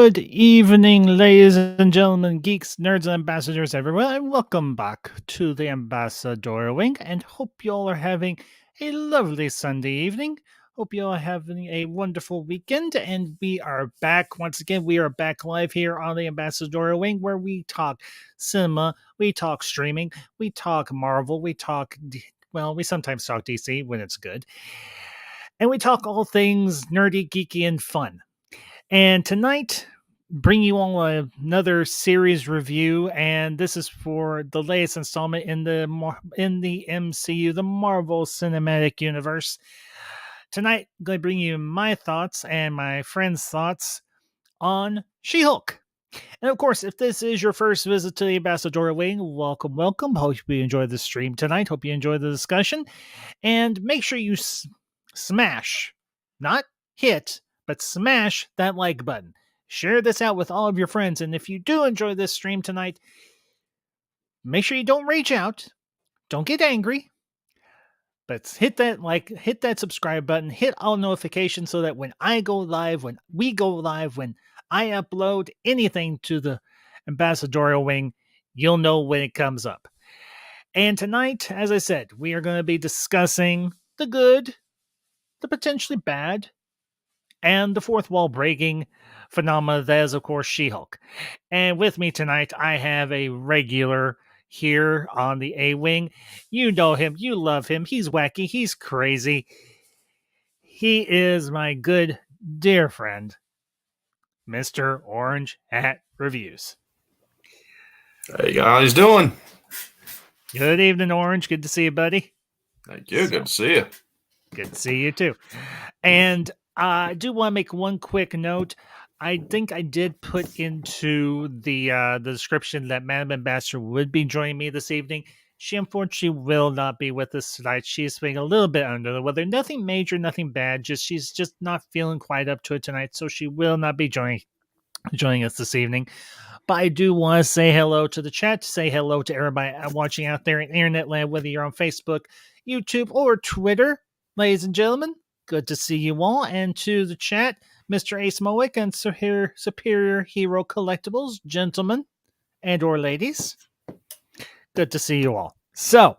Good evening, ladies and gentlemen, geeks, nerds, and ambassadors everywhere, and welcome back to the Ambassador Wing, and hope you all are having a lovely Sunday evening. Hope you all are having a wonderful weekend, and we are back. Once again, we are back live here on the Ambassador Wing, where we talk cinema, we talk streaming, we talk Marvel, we sometimes talk DC when it's good, and we talk all things nerdy, geeky, and fun. And tonight, bring you all another series review, and this is for the latest installment in the MCU, the Marvel Cinematic Universe. Tonight, I'm going to bring you my thoughts and my friends' thoughts on She-Hulk. And of course, if this is your first visit to the Ambassador Wing, welcome, welcome. Hope you enjoyed the stream tonight. Hope you enjoyed the discussion. And make sure you smash, not hit, but smash that like button. Share this out with all of your friends. And if you do enjoy this stream tonight, make sure you don't rage out. Don't get angry. But hit that subscribe button, hit all notifications so that when I go live, when we go live, when I upload anything to the Ambassadorial Wing, you'll know when it comes up. And tonight, as I said, we are going to be discussing the good, the potentially bad, and the fourth wall breaking phenomena that is, of course, She-Hulk. And with me tonight, I have a regular here on the A-Wing. You know him. You love him. He's wacky. He's crazy. He is my good, dear friend, Mr. Orange Hat Reviews. How you guys doing? Good evening, Orange. Good to see you, buddy. Thank you. Good to see you. Good to see you, too. And I do want to make one quick note. I think I did put into the description that Madam Ambassador would be joining me this evening. She unfortunately will not be with us tonight. She's feeling a little bit under the weather. Nothing major, nothing bad. She's just not feeling quite up to it tonight, so she will not be joining us this evening. But I do want to say hello to the chat, say hello to everybody watching out there in internet land, whether you're on Facebook, YouTube, or Twitter. Ladies and gentlemen, good to see you all. And to the chat, Mr. Ace Mowick and Superior Hero Collectibles, gentlemen and or ladies. Good to see you all. So,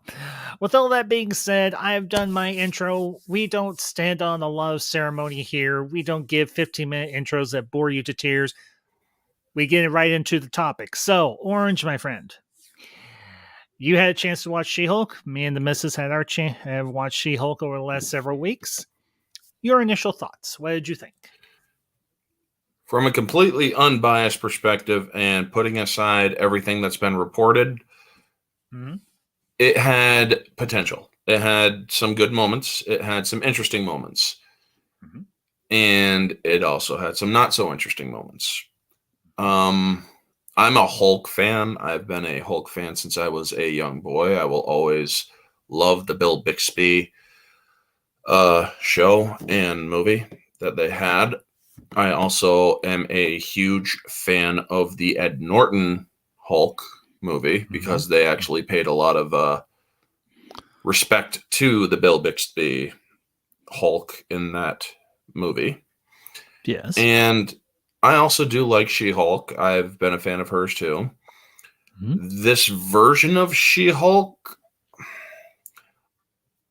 with all that being said, I've done my intro. We don't stand on a lot of ceremony here. We don't give 15-minute intros that bore you to tears. We get right into the topic. So, Orange, my friend, you had a chance to watch She-Hulk. Me and the missus had our chance have watched She-Hulk over the last several weeks. Your initial thoughts. What did you think? From a completely unbiased perspective and putting aside everything that's been reported, It had potential. It had some good moments. It had some interesting moments. And it also had some not so interesting moments. I'm a Hulk fan. I've been a Hulk fan since I was a young boy. I will always love the Bill Bixby show and movie that they had. I also am a huge fan of the Ed Norton Hulk movie because they actually paid a lot of respect to the Bill Bixby Hulk in that movie. Yes. And I also do like She-Hulk. I've been a fan of hers too. This version of She-Hulk,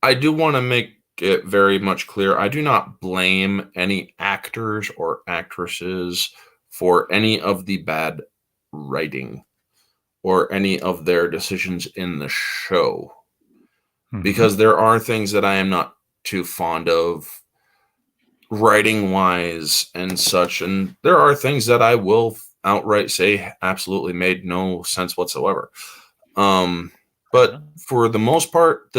I do want to make it very much clear. I do not blame any actors or actresses for any of the bad writing or any of their decisions in the show. Because there are things that I am not too fond of writing wise and such. And there are things that I will outright say absolutely made no sense whatsoever. But for the most part,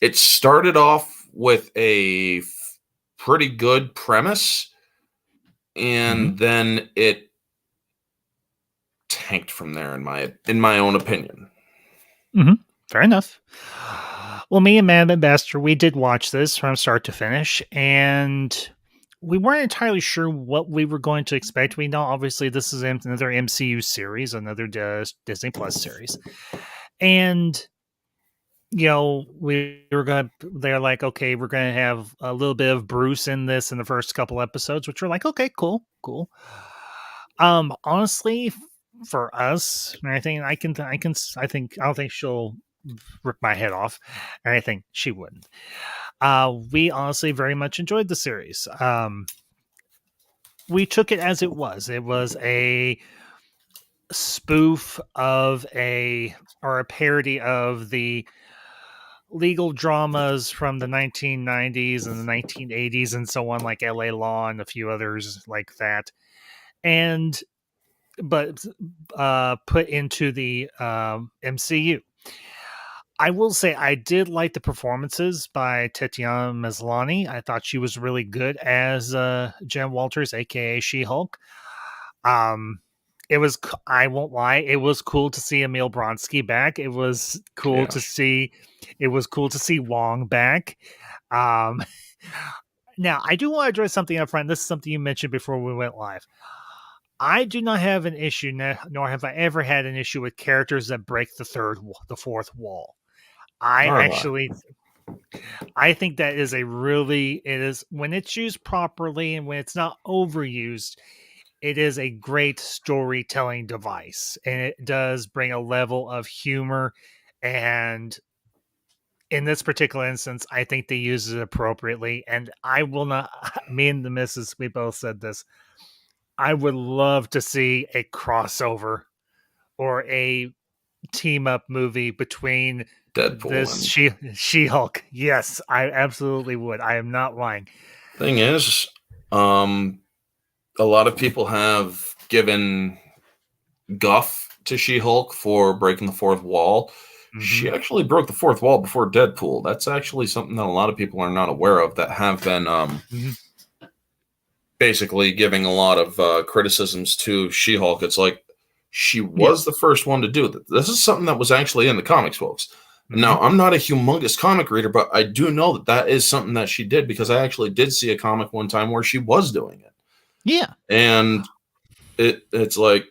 it started off with a pretty good premise, and then it tanked from there, in my own opinion. Fair enough. Well, me and Madam Ambassador, we did watch this from start to finish, and we weren't entirely sure what we were going to expect. We know, obviously, this is another MCU series, another Disney Plus series. And we were gonna they're like, okay, we're gonna have a little bit of Bruce in this in the first couple episodes, which we're like, okay, cool, cool. Honestly, for us, and I don't think she'll rip my head off, and I think she wouldn't. We honestly very much enjoyed the series. We took it as it was. It was a spoof of a or a parody of the legal dramas from the 1990s and the 1980s and so on, like LA Law and a few others like that. And but put into the MCU. I will say I did like the performances by Tatiana Maslany. I thought she was really good as Jen Walters, aka She-Hulk. Um, I won't lie, it was cool to see Emil Bronsky back. Yes. It was cool to see Wong back. Um, now I do want to address something up front. This is something you mentioned before we went live. I do not have an issue, nor have I ever had an issue with characters that break the fourth wall. I All right. actually, I think that is it is when it's used properly and when it's not overused, it is a great storytelling device, and it does bring a level of humor. And in this particular instance, I think they use it appropriately. And I will not. Me and the missus, we both said this. I would love to see a crossover or a team up movie between Deadpool this and She Hulk. Yes, I absolutely would. I am not lying. thing is, um, a lot of people have given guff to She-Hulk for breaking the fourth wall. Hmm. She actually broke the fourth wall before Deadpool. That's actually something that a lot of people are not aware of that have been Hmm. basically giving a lot of criticisms to She-Hulk. It's like she Yeah. was the first one to do that. This is something that was actually in the comics, folks. Hmm. Now, I'm not a humongous comic reader, but I do know that that is something that she did because I actually did see a comic one time where she was doing it. Yeah. And it's like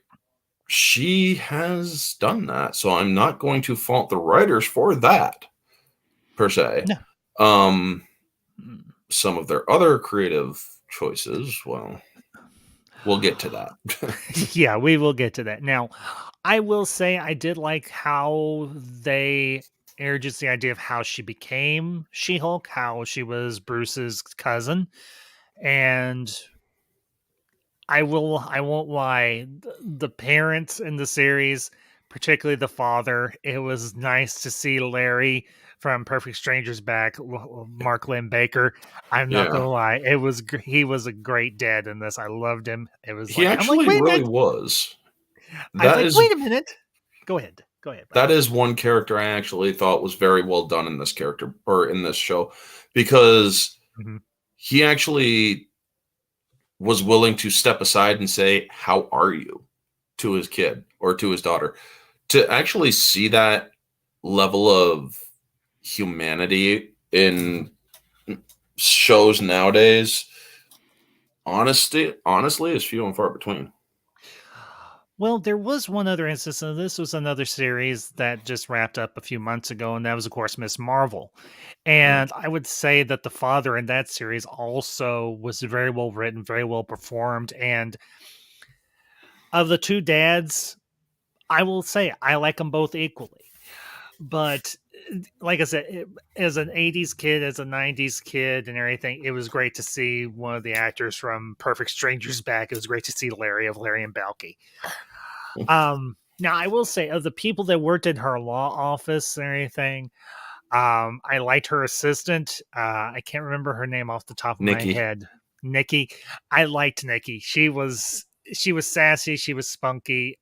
she has done that. So I'm not going to fault the writers for that per se. No. Um Mm. some of their other creative choices, well, we'll get to that. Yeah, we will get to that. Now, I will say I did like how they introduced the idea of how she became She Hulk, how she was Bruce's cousin. And I won't lie, the parents in the series, particularly the father, it was nice to see Larry from Perfect Strangers back, Mark Lynn Baker. I'm not Yeah. gonna lie, he was a great dad in this. I loved him. It was He like I'm like, actually wait a really minute. was. I was That like, is wait a minute. Go ahead, that buddy. is one character I actually thought was very well done in this character or in this show because Hmm. he actually was willing to step aside and say, "How are you?" to his kid or to his daughter. To actually see that level of humanity in shows nowadays, honestly is few and far between. Well, there was one other instance, and this was another series that just wrapped up a few months ago, and that was, of course, Miss Marvel. Mm. And I would say that the father in that series also was very well written, very well performed. And of the two dads, I will say I like them both equally. But like I said, as an 80s kid, as a 90s kid, and everything, it was great to see one of the actors from Perfect Strangers back. It was great to see Larry of Larry and Balky. Now I will say of the people that worked in her law office and anything, I liked her assistant. I can't remember her name off the top of my Nikki. head. Nikki. I liked Nikki. She was sassy, she was spunky.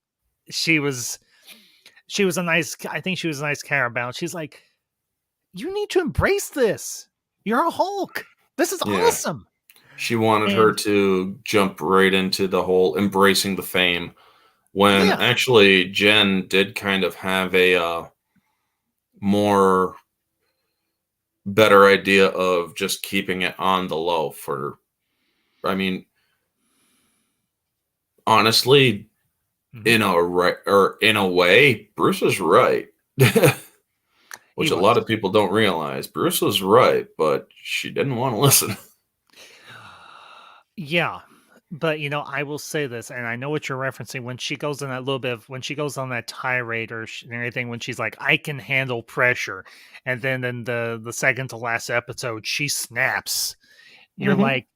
She was she was a nice I think she was a nice counterbalance. She's like, "You need to embrace this. You're a Hulk. This is Yeah. awesome." She wanted her And to jump right into the whole embracing the fame when yeah. actually Jen did kind of have a more better idea of just keeping it on the low for I mean, honestly, Mhm. in a way, Bruce is right. He which a lot was. of people don't realize. Bruce was right, but she didn't want to listen. Yeah. But I will say this, and I know what you're referencing when she goes in that little bit of when she goes on that tirade and everything, when she's like, I can handle pressure. And then in the second to last episode, she snaps. You're Hmm. like,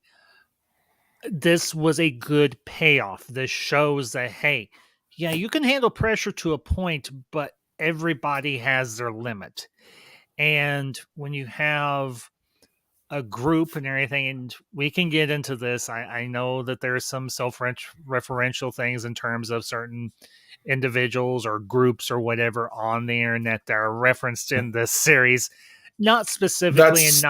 this was a good payoff. This shows that, hey, yeah, you can handle pressure to a point, but everybody has their limit. And when you have a group and everything, and we can get into this, I know that there's some self-referential things in terms of certain individuals or groups or whatever on the internet that are referenced in this series, not specifically and That's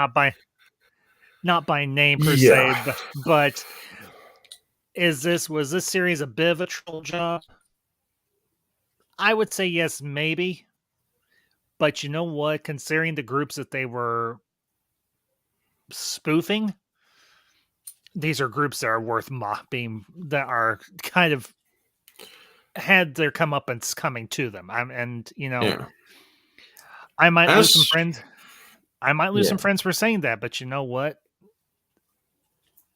not by name per yeah. se, but was this series a bit of a troll job? I would say yes, maybe. But you know what? Considering the groups that they were spoofing, these are groups that are worth being that are kind of had their comeuppance coming to them. And Yeah. I might lose some As friends. I might lose some yeah. friends for saying that, but you know what?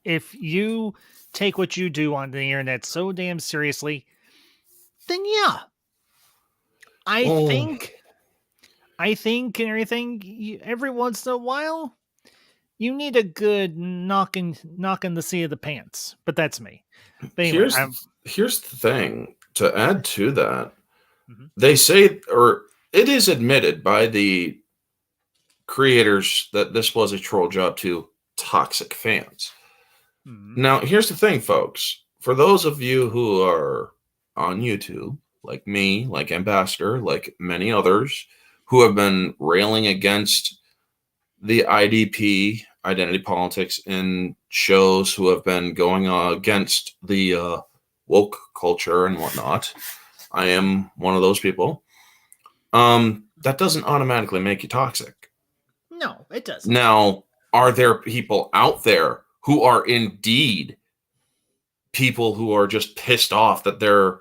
If you take what you do on the internet so damn seriously, then yeah, I Well, think I think and everything. Every once in a while, you need a good knocking the seat of the pants. But that's me. But anyway, I'm. here's the thing. To add to that, Mhm, they say, or it is admitted by the creators that this was a troll job to toxic fans. mhm, Now, here's the thing, folks. For those of you who are on YouTube, like me, like Ambassador, like many others, who have been railing against the IDP, identity politics, in shows, who have been going against the woke culture and whatnot, I am one of those people. That doesn't automatically make you toxic. no, it doesn't. Now, are there people out there who are indeed people who are just pissed off that they're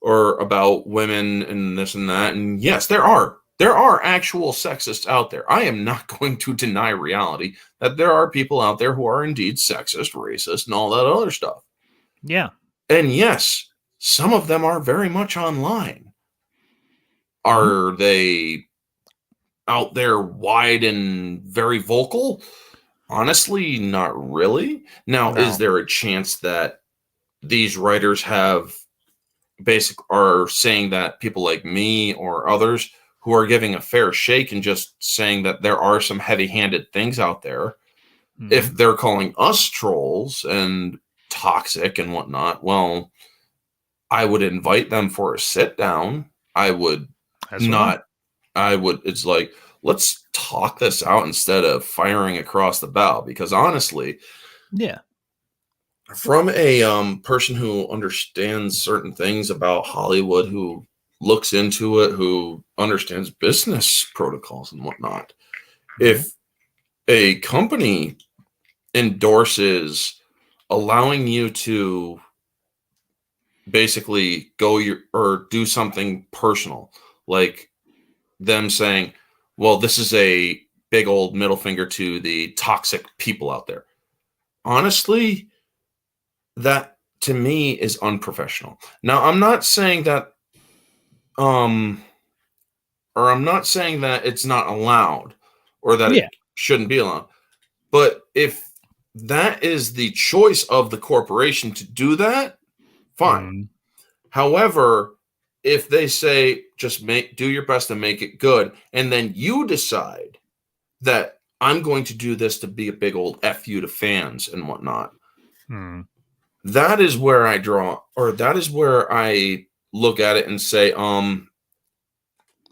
or about women and this and that? And yes, there are actual sexists out there. I am not going to deny reality that there are people out there who are indeed sexist, racist, and all that other stuff. Yeah. And yes, some of them are very much online. Mhm. Are they out there wide and very vocal? Honestly, not really. Now, is No. there a chance that these writers have are saying that people like me or others who are giving a fair shake and just saying that there are some heavy-handed things out there, if Mhm. they're calling us trolls and toxic and whatnot, well, I would invite them for a sit down. I would As well. not, I would, it's like, let's talk this out instead of firing across the bow. Because honestly, Yeah. from a person who understands certain things about Hollywood, who looks into it, who understands business protocols and whatnot, Mhm. if a company endorses allowing you to basically go your or do something personal, like them saying, well, this is a big old middle finger to the toxic people out there. Honestly, that to me is unprofessional. Now, um I'm not saying that it's not allowed or that Yeah. it shouldn't be allowed. But if that is the choice of the corporation to do that, fine. Mhm. However, if they say just do your best to make it good, and then you decide that I'm going to do this to be a big old F you to fans and whatnot, Mhm. that is where I draw, or that is where I look at it and say,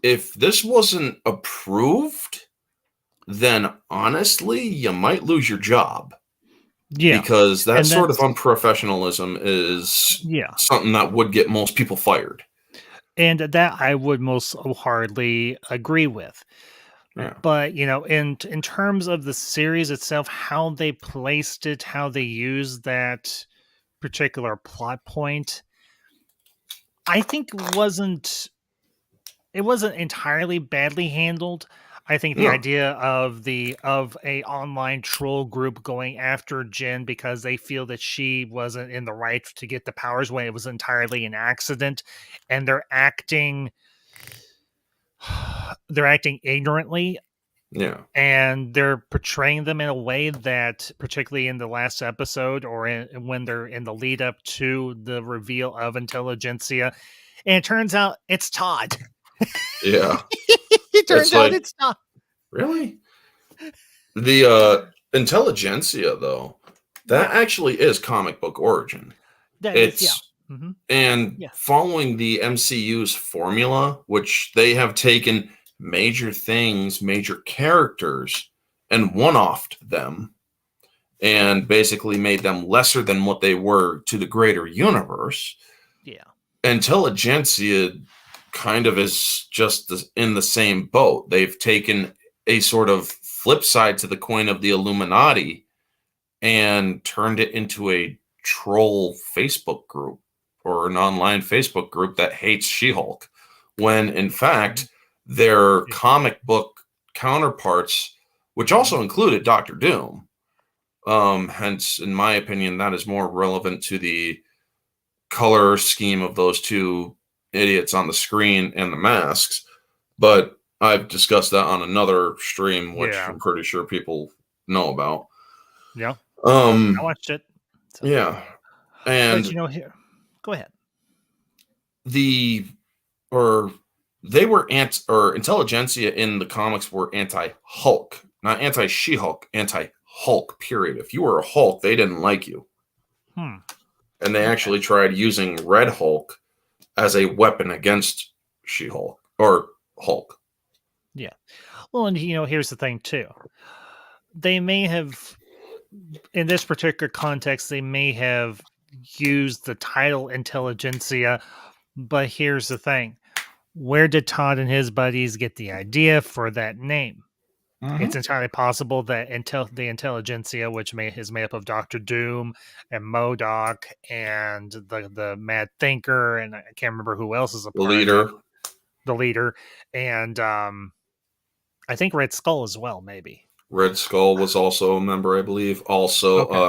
if this wasn't approved, then honestly, you might lose your job, Yeah. because that And sort of that's unprofessionalism is yeah. something that would get most people fired. And that I would most wholeheartedly agree with. Yeah. But, in terms of the series itself, how they placed it, how they used that particular plot point, I think it wasn't entirely badly handled. I think the Yeah, idea of a online troll group going after Jen because they feel that she wasn't in the right to get the powers when it was entirely an accident, and they're acting ignorantly, yeah, and they're portraying them in a way that, particularly in the last episode or when they're in the lead up to the reveal of Intelligentsia, and it turns out it's Todd. yeah. It It's turns out like, it's Todd. really? The Intelligentsia, though, that Yeah, actually is comic book origin. that is, yeah. It's Hmm. and Yeah, following the MCU's formula, which they have taken major things, major characters, and one-offed them, and basically made them lesser than what they were to the greater universe. yeah, Intelligentsia kind of is just in the same boat. They've taken a sort of flip side to the coin of the Illuminati and turned it into a troll Facebook group or an online Facebook group that hates She-Hulk, when in mhm, fact their yeah, comic book counterparts, which mhm, also included Doctor Doom, hence, in my opinion, that is more relevant to the color scheme of those two idiots on the screen and the masks. But I've discussed that on another stream, which yeah, I'm pretty sure people know about. yeah. I Um, watched it. So, yeah, but and here, go ahead. the or they were or intelligentsia in the comics were anti-Hulk, not anti-She-Hulk, anti-Hulk. Period. If you were a Hulk, they didn't like you, Hmm. and they Okay. actually tried using Red Hulk as a weapon against She-Hulk or Hulk. Yeah. Well, and here's the thing too. They may have, in this particular context, they may have used the title Intelligentsia, but here's the thing. Where did Todd and his buddies get the idea for that name? It's Mm-hmm. entirely possible that the Intelligentsia, which is made up of Doctor Doom and MODOK and the Mad Thinker, and I can't remember who else is a The part of it, leader, the leader, and I think Red Skull as well, maybe. Red Skull, was also a member, I believe. Also, Okay.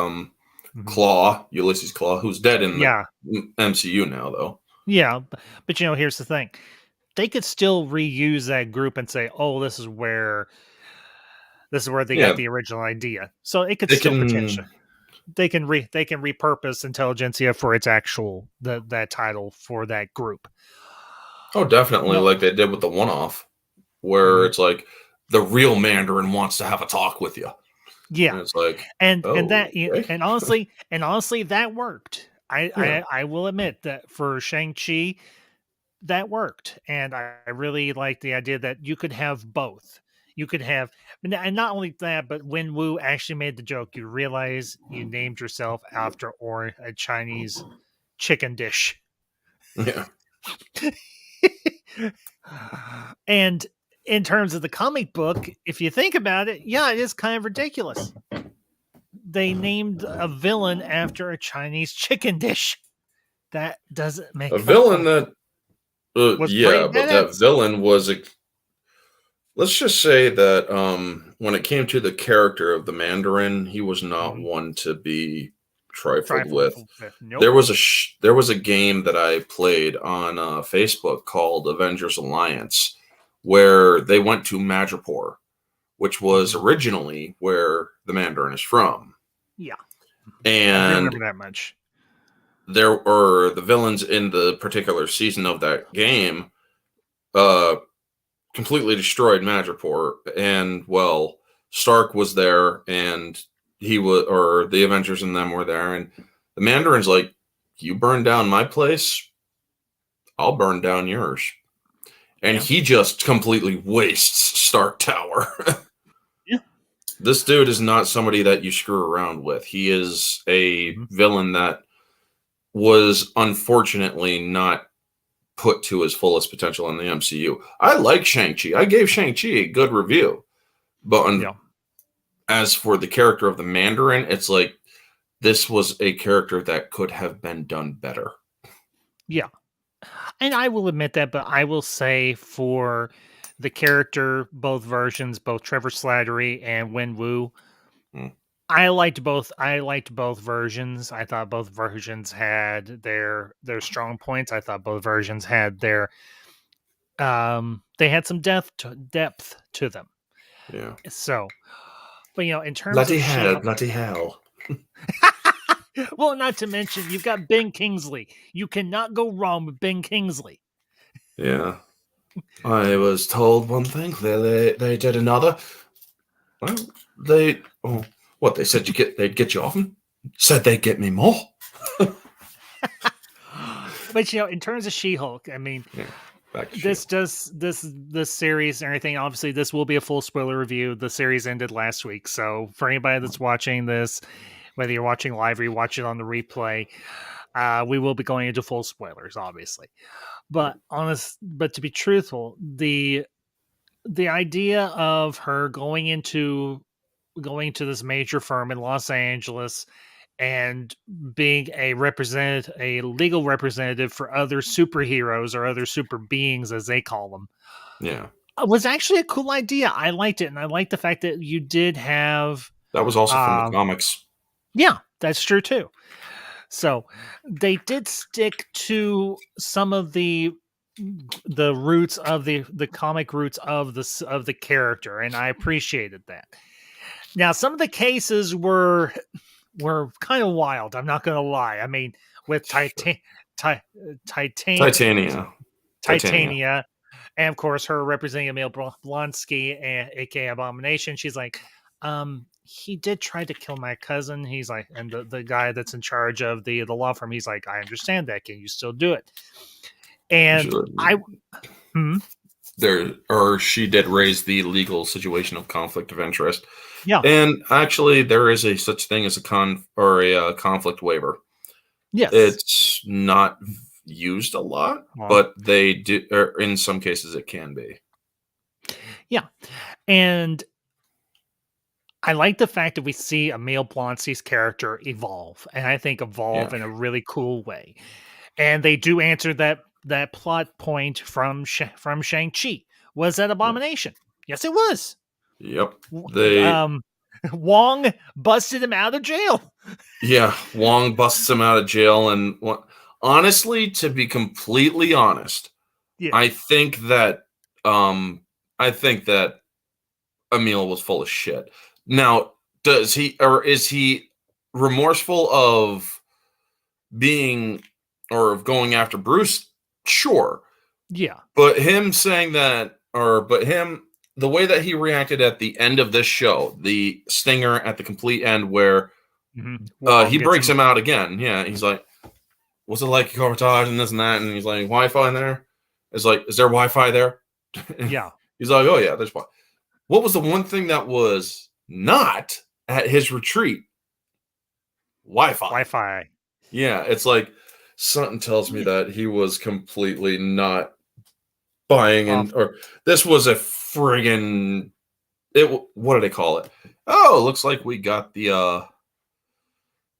Hmm. Claw, Ulysses Claw, who's dead in the Yeah, MCU now, though. yeah, but here's the thing: they could still reuse that group and say, "Oh, this is where they got Yeah, the original idea." So it could they still potentially can. they can repurpose Intelligentsia for its actual that title for that group. Oh, definitely, No, like they did with the one-off, where mhm, it's like the real Mandarin wants to have a talk with you, yeah, and it's like, and oh, that okay, and honestly that worked. I, yeah, I I will admit that for Shang-Chi that worked, and I really like the idea that you could have both. You could have, and not only that, but when Wu actually made the joke, you realize you named yourself after or a Chinese chicken dish. yeah. And in terms of the comic book, if you think about it, yeah, it is kind of ridiculous. They named a villain after a Chinese chicken dish. That doesn't A make no villain sense. that, Was pretty yeah, but that badass. villain was let's just say that when it came to the character of the Mandarin, he was not Mhm. one to be trifled Trifled with. with. Nope. There was a game that I played on Facebook called Avengers Alliance, where they went to Madripoor, which was Mhm. originally where the Mandarin is from, Yeah. I do and remember that much. there were the villains in the particular season of that game. Uh, Completely destroyed Madripoor, and well, Stark was there, and he was, or the Avengers and them were there, and the Mandarin's like, "You burn down my place, I'll burn down yours," and Yeah. he just completely wastes Stark Tower. Yeah. This dude is not somebody that you screw around with. He is a Mhm. villain that was unfortunately not put to his fullest potential in the MCU. I like Shang-Chi. I gave Shang-Chi a good review. But Yeah. as for the character of the Mandarin, it's like this was a character that could have been done better. Yeah. And I will admit that, but I will say for the character, both versions, both Trevor Slattery and Wen Wu. Mm, I liked both. I liked both versions. I thought both versions had their strong points. I thought both versions had their they had some depth to them. yeah. So, but in terms Bloody of hell, She-Hulk, bloody hell. well, not to mention you've got Ben Kingsley. You cannot go wrong with Ben Kingsley. Yeah. I was told one thing, they did another. Well, oh, what, they said they'd get you often? Said they'd get me more. But in terms of She-Hulk, I mean, Yeah, back to this Shield. does this series and everything. Obviously, this will be a full spoiler review. The series ended last week, so for anybody that's watching this, whether you're watching live or you watch it on the replay, we will be going into full spoilers, obviously. But to be truthful, the idea of her going to this major firm in Los Angeles and being a legal representative for other superheroes or other super beings as they call them Yeah, was actually a cool idea. I liked it, and I liked the fact that you did have that was also from the um comics. yeah, that's true too. So they did stick to some of the roots of the comic roots of the character, and I appreciated that. Now, some of the cases were kind of wild. I'm not gonna lie. I mean, with Sure. Titan Titania. Titania. Titania, and of course her representing Emil Blonsky, aka Abomination. She's like, he did try to kill my cousin. He's like, and the guy that's in charge of the law firm, he's like, I understand that. Can you still do it? And Sure. I, hmm, She did raise the legal situation of conflict of interest. yeah, And actually, there is a such thing as a conflict waiver. yes, It's not used a lot, well, but they do, or in some cases, it can be. yeah, and I like the fact that we see Emil Blonsky's character evolve, and I think evolve Yeah, in a really cool way. And they do answer that plot point from Shang-Chi. Was that yeah, Abomination? Yes, it was. yep. W- They, Um, Wong busted him out of jail. yeah, Wong busts him out of jail, and honestly, to be completely honest, Yeah, I think that, um, I think that Emil was full of shit. Now, does he or is he remorseful of being or of going after Bruce? Sure. yeah. But him saying that, but him, the way that he reacted at the end of this show, the stinger at the complete end where Wong he gets breaks him. him out again. Yeah, he's like, what's it like, Cortage, and this and that? And he's like, Wi Fi in there? It's like, is there Wi Fi there? Yeah, He's like, oh, yeah, there's Wi Fi. What was the one thing that was not at his retreat? Wi Fi. Wi-Fi. Yeah, it's like something tells me Yeah, that he was completely not buying in, off. or this was a friggin' what do they call it? Oh, looks like we got the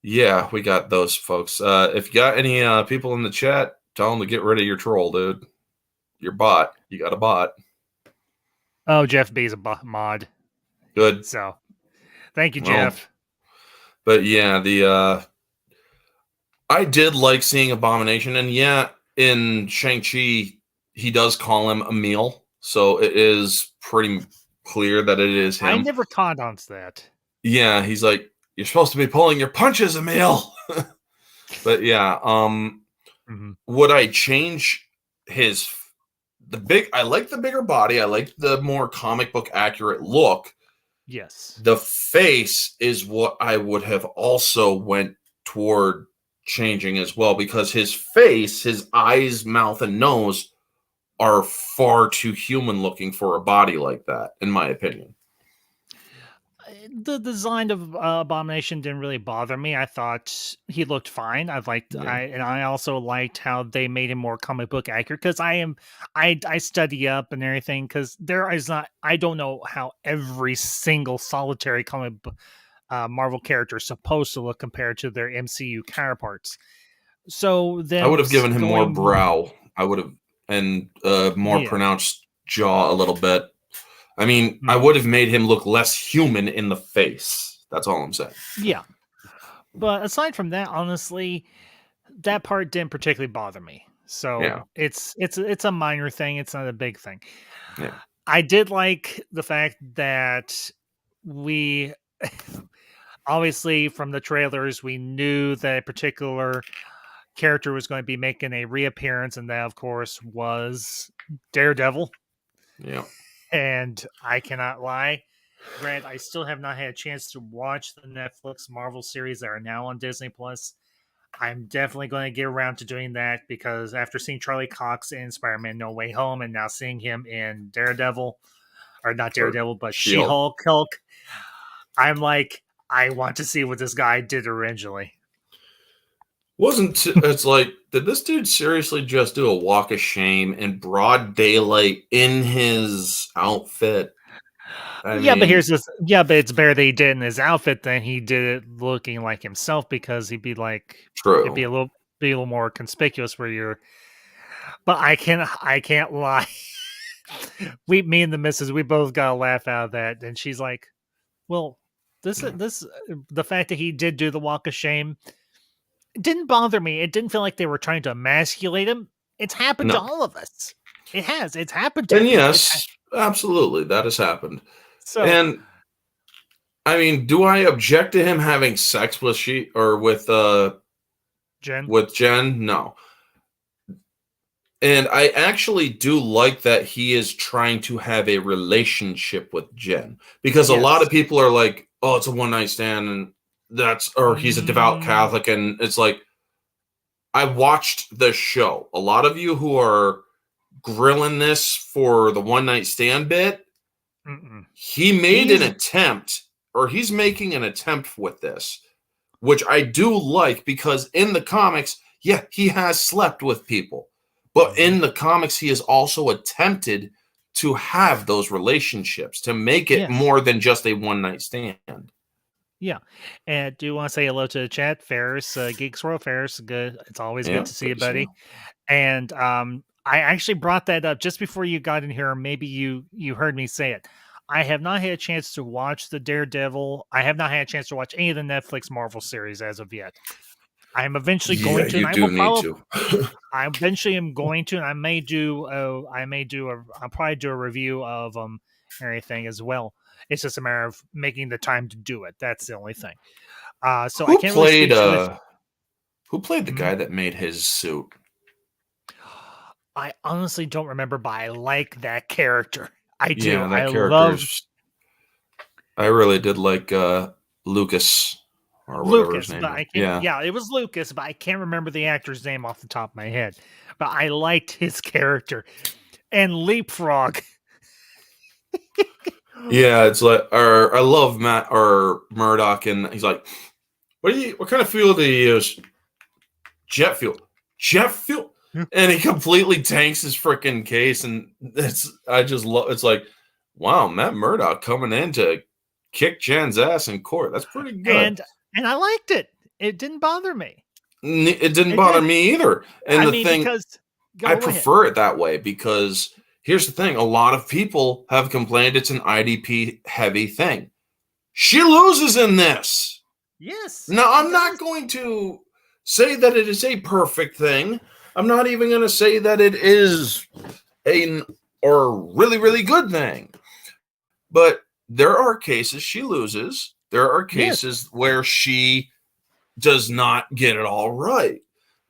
yeah, we got those folks. If you got any people in the chat, tell them to get rid of your troll, dude. Your bot. You got a bot. Oh, Jeff B's a mod. Good. So thank you, Well, Jeff. but yeah, the I did like seeing Abomination, and yeah, in Shang-Chi, he does call him Emil, so it is pretty clear that it is I him. never caught on to that. Yeah, he's like, you're supposed to be pulling your punches, Emil. But yeah, Mhm. would I change his I like the bigger body, I like the more comic book accurate look. Yes. The face is what I would have also went toward changing as well, because his face, his eyes, mouth, and nose are far too human looking for a body like that, in my opinion. The design of Abomination didn't really bother me. I thought he looked fine. Yeah, I also liked how they made him more comic book accurate because I study up and everything because there is not I don't know how every single solitary Marvel character is supposed to look compared to their MCU counterparts. So I would them have given him more going more brow. I would have, and more yeah pronounced jaw a little bit. I mean, I Mhm. would have made him look less human in the face. That's all I'm saying. Yeah. But aside from that, honestly, that part didn't particularly bother me. So Yeah, it's a minor thing. It's not a big thing. yeah, I did like the fact that we obviously from the trailers we knew that a particular character was going to be making a reappearance, and that of course was Daredevil. yeah. And I cannot lie, Grant, I still have not had a chance to watch the Netflix Marvel series that are now on Disney Plus. I'm definitely going to get around to doing that because after seeing Charlie Cox in Spider-Man No Way Home and now seeing him in Daredevil, or not Or Daredevil, but She-Hulk. She-Hulk, I'm like, I want to see what this guy did originally. It's like, did this dude seriously just do a walk of shame in broad daylight in his outfit? I Yeah, but mean, here's this. Yeah, but it's better that he did it in his outfit than he did it looking like himself because it'd true. be a little more conspicuous where you're. But I can't lie. Me and the missus, we both got a laugh out of that, and she's like, "Well, Yeah, the fact that he did do the walk of shame didn't bother me. It didn't feel like they were trying to emasculate him. It's happened to no. all of us. It has. It's happened to And everyone. yes, absolutely, that has happened. So And I mean, do I object to him having sex with Jen. with Jen? No. And I actually do like that he is trying to have a relationship with Jen because a lot Yes. of people are like, "Oh, it's a one night stand," and or he's a devout Mm, Catholic, and it's like I watched the show. A lot of you who are grilling this for the one night stand bit, mm-mm. he made an He's attempt, or he's making an attempt with this, which I do like because in the comics, yeah, he has slept with people. But mhm. in the comics, he has also attempted to have those relationships to make it Yes. more than just a one night stand. Yeah. And do you want to say hello to the chat? Ferris, Geeks World Ferris, good. It's always good Yeah, to see good you, to see you. buddy. And I actually brought that up just before you got in here. Or maybe you heard me say it. I have not had a chance to watch the Daredevil. I have not had a chance to watch any of the Netflix Marvel series as of yet. I am eventually Yeah, going to, and you I do will need probably to. I eventually am going to, and I'll probably do a review of everything as well. It's just a matter of making the time to do it. That's the only thing. So I who can't really played speak too much. uh who played the Mhm. guy that made his suit? I honestly don't remember, but I like that character. I do. Yeah, that I character love is I really did like Lucas or whatever his Lucas, name but is. I can't. Yeah. Yeah, it was Lucas, but I can't remember the actor's name off the top of my head. But I liked his character and Leapfrog. Yeah, it's like, or I love Matt or Murdoch, and he's like, what kind of fuel do you use? Jet fuel. Jet fuel. And he completely tanks his freaking case, and I just love it's like, wow, Matt Murdock coming in to kick Jen's ass in court. That's pretty good. and and I liked it. It didn't bother me. It didn't It bother did. me either. And I the mean, thing, because I go ahead. prefer it that way because here's the thing: a lot of people have complained it's an IDP heavy thing. She loses in this. Yes, Now, she I'm not does. going to say that it is a perfect thing. I'm not even going to say that it is a or really, really good thing. But there are cases she loses. There are Yes. cases where she does not get it all right.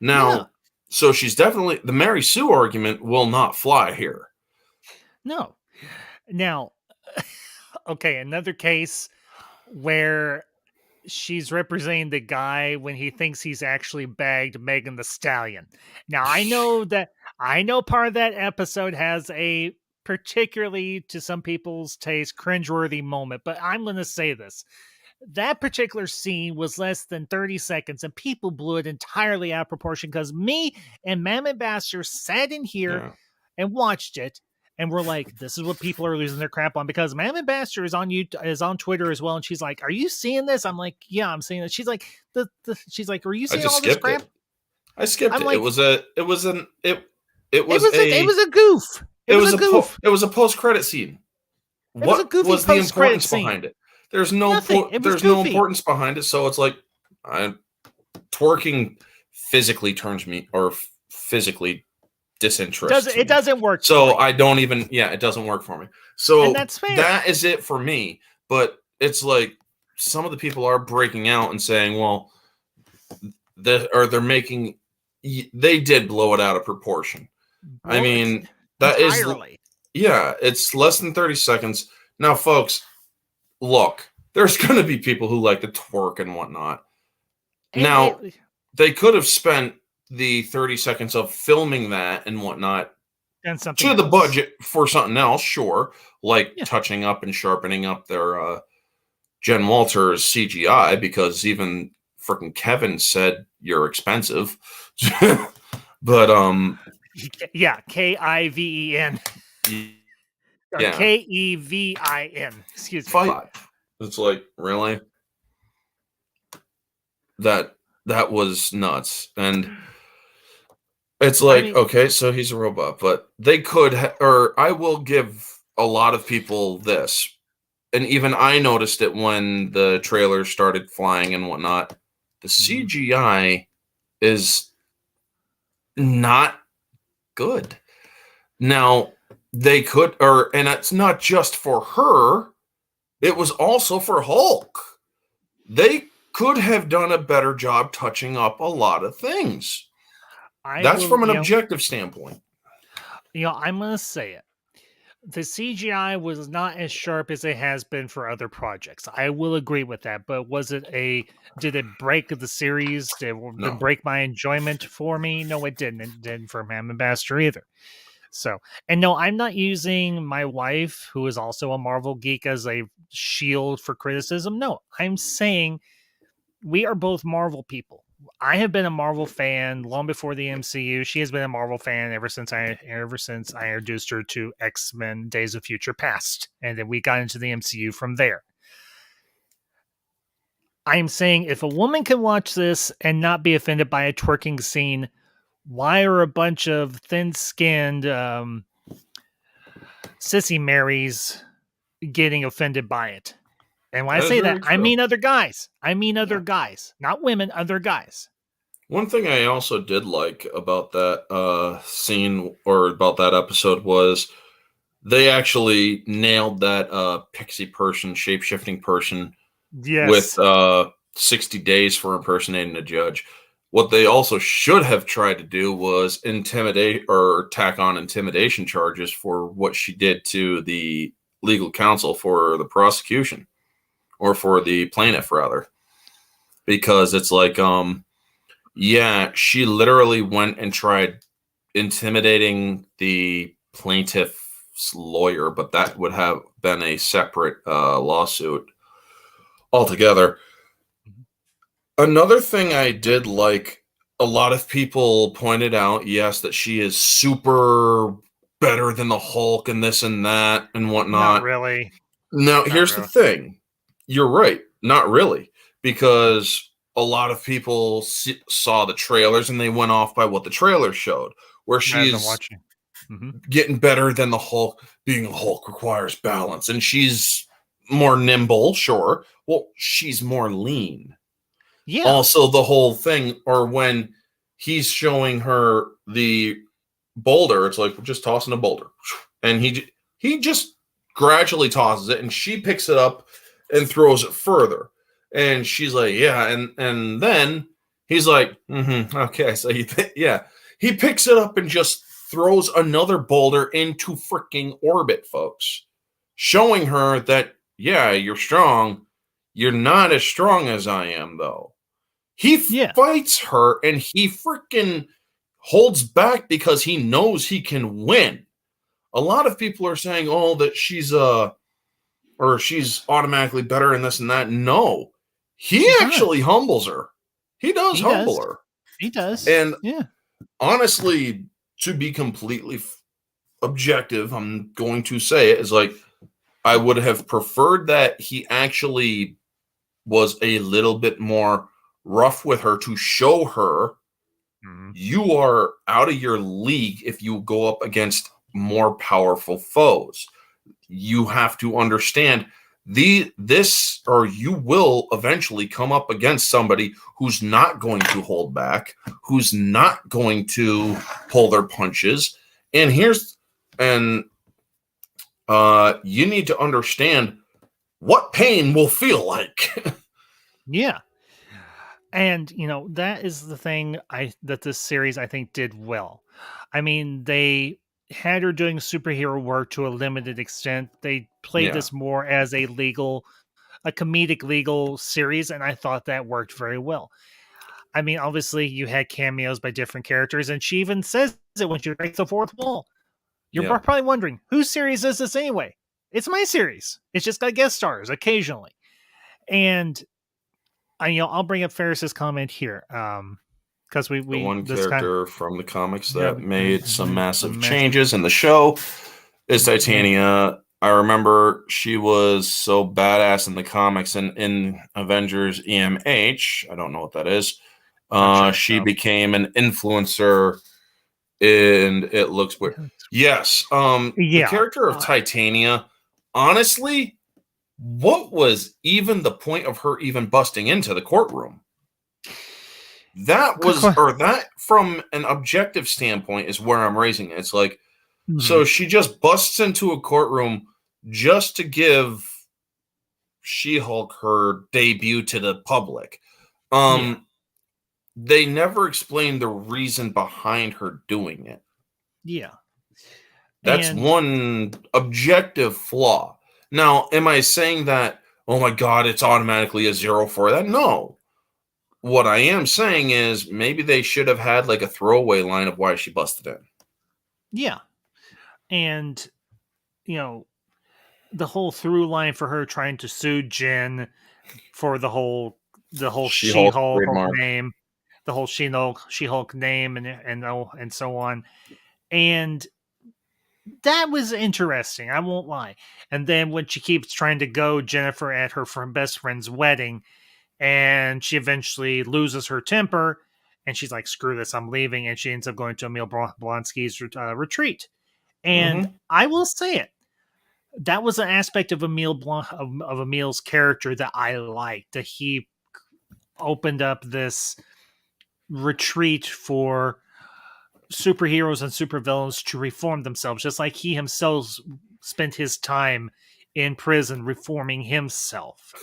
Yeah. Now, so she's definitely the Mary Sue argument will not fly here. No. Now, okay, another case where she's representing the guy when he thinks he's actually bagged Megan the Stallion. Now, I know part of that episode has a particularly to some people's taste cringeworthy moment, but I'm going to say this. That particular scene was less than 30 seconds and people blew it entirely out of proportion because me and Mammoth Bastard sat in here Yeah, and watched it, and we're like, this is what people are losing their crap on because Mammoth Bastard is on Twitter as well, and she's like, are you seeing this? I'm like, yeah, I'm seeing it. She's like, she's like, are you I seeing just all this skipped crap? it. I skipped I'm it. It like, was a it was an it was it a was a goof. It was a goof. It was a post-credit scene. It was a What goofy was the post-credit importance scene. behind it? Nothing. It was There's no goofy. importance behind it, so it's like twerking physically turns me or physically disinterests It me. doesn't work for So you, I don't even it doesn't work for me. and So that's fair. that is it for me. But it's like some of the people are breaking out and saying, well, they're making they did blow it out of proportion. I Well, it's mean, that is entirely. yeah, it's less than 30 seconds. Now, folks, look, there's going to be people who like to twerk and whatnot. And Now, they could have spent the 30 seconds of filming that and whatnot something to the else. budget for something else, sure, like Yeah. touching up and sharpening up their Jen Walters CGI, because even freaking Kevin said you're expensive. But Yeah. Kiven or yeah, Kevin. Excuse me. five. It's like, really? That that was nuts. And it's I like, mean, okay, so he's a robot, but they could or I will give a lot of people this. And even I noticed it when the trailers started flying and whatnot. The mhm. CGI is not good. Now, they could, and it's not just for her, it was also for Hulk. They could have done a better job touching up a lot of things. I That's will. from an objective standpoint. I'm gonna say it. The CGI was not as sharp as it has been for other projects. I will agree with that. But did it break the series? Did it No. break my enjoyment for me? No, it didn't. It didn't for Mam Ambassador either. So, and no, I'm not using my wife, who is also a Marvel geek, as a shield for criticism. No, I'm saying we are both Marvel people. I have been a Marvel fan long before the MCU. She has been a Marvel fan ever since I introduced her to X-Men Days of Future Past, and then we got into the MCU from there. I'm saying if a woman can watch this and not be offended by a twerking scene, why are a bunch of thin-skinned sissy Marys getting offended by it? And when I That is say that, very I true. mean other guys. I mean other Yeah. guys, not women, other guys. One thing I also did like about that scene or about that episode was they actually nailed that pixie person, shape shifting person with Yes. 60 days for impersonating a judge. What they also should have tried to do was intimidate or tack on intimidation charges for what she did to the legal counsel for the prosecution or for the plaintiff, rather. Because it's like, yeah, she literally went and tried intimidating the plaintiff's lawyer, but that would have been a separate lawsuit altogether. Another thing I did like, a lot of people pointed out, yes, that she is super better than the Hulk and this and that and Not whatnot. really. Now, Not here's the really. thing. You're right. Not really. Because a lot of people saw the trailers and they went off by what the trailers showed, where Rather than she's watching. Mm-hmm. getting better than the Hulk. Being a Hulk requires balance, and she's more nimble, sure. Well, she's more lean. Yeah. Also, the whole thing, or when he's showing her the boulder, it's like we're just tossing a boulder, and he just gradually tosses it, and she picks it up and throws it further, and she's like, yeah, and then he's like, okay, so yeah, he picks it up and just throws another boulder into freaking orbit, folks, showing her that yeah, you're strong. You're not as strong as I am, though. He Yeah. fights her and he freaking holds back because he knows he can win. A lot of people are saying, "Oh, that she's automatically better in this and that." No. He She's not. actually humbles her. He does He does. humble her. He does. And Yeah. honestly, to be completely objective, I'm going to say it is like I would have preferred that he actually was a little bit more rough with her to show her Mm-hmm. you are out of your league if you go up against more powerful foes. You have to understand you will eventually come up against somebody who's not going to hold back, who's not going to pull their punches. And you need to understand what pain will feel like. Yeah. And that is the thing that this series I think did well. I mean, they had her doing superhero work to a limited extent. They played Yeah. this more as a comedic legal series, and I thought that worked very well. I mean, obviously, you had cameos by different characters, and she even says it when she breaks the fourth wall. You're Yeah. probably wondering, whose series is this anyway? It's my series. It's just got guest stars occasionally. And I'll bring up Ferris's comment here. Because The we one this kind character from the comics yeah, that made some massive mess. changes in the show is Titania. I remember she was so badass in the comics and in Avengers EMH. I don't know what that is. She became an influencer, and it looks weird. Yes. The character of Titania, honestly, what was even the point of her even busting into the courtroom? That from an objective standpoint is where I'm raising it. It's like, so she just busts into a courtroom just to give She-Hulk her debut to the public. They never explained the reason behind her doing it. Yeah. That's one objective flaw. Now, am I saying that, oh my God, it's automatically a 0 for that? No. What I am saying is maybe they should have had like a throwaway line of why she busted in. Yeah. And, the whole through line for her trying to sue Jen for the whole She-Hulk name, the whole She-Hulk name and so on. And that was interesting, I won't lie. And then when she keeps trying to go Jennifer at her best friend's wedding, and she eventually loses her temper, and she's like, "Screw this, I'm leaving," and she ends up going to Emil Blonsky's retreat. And I will say it, that was an aspect of of Emil's character that I liked. That he opened up this retreat for superheroes and supervillains to reform themselves, just like he himself spent his time in prison reforming himself.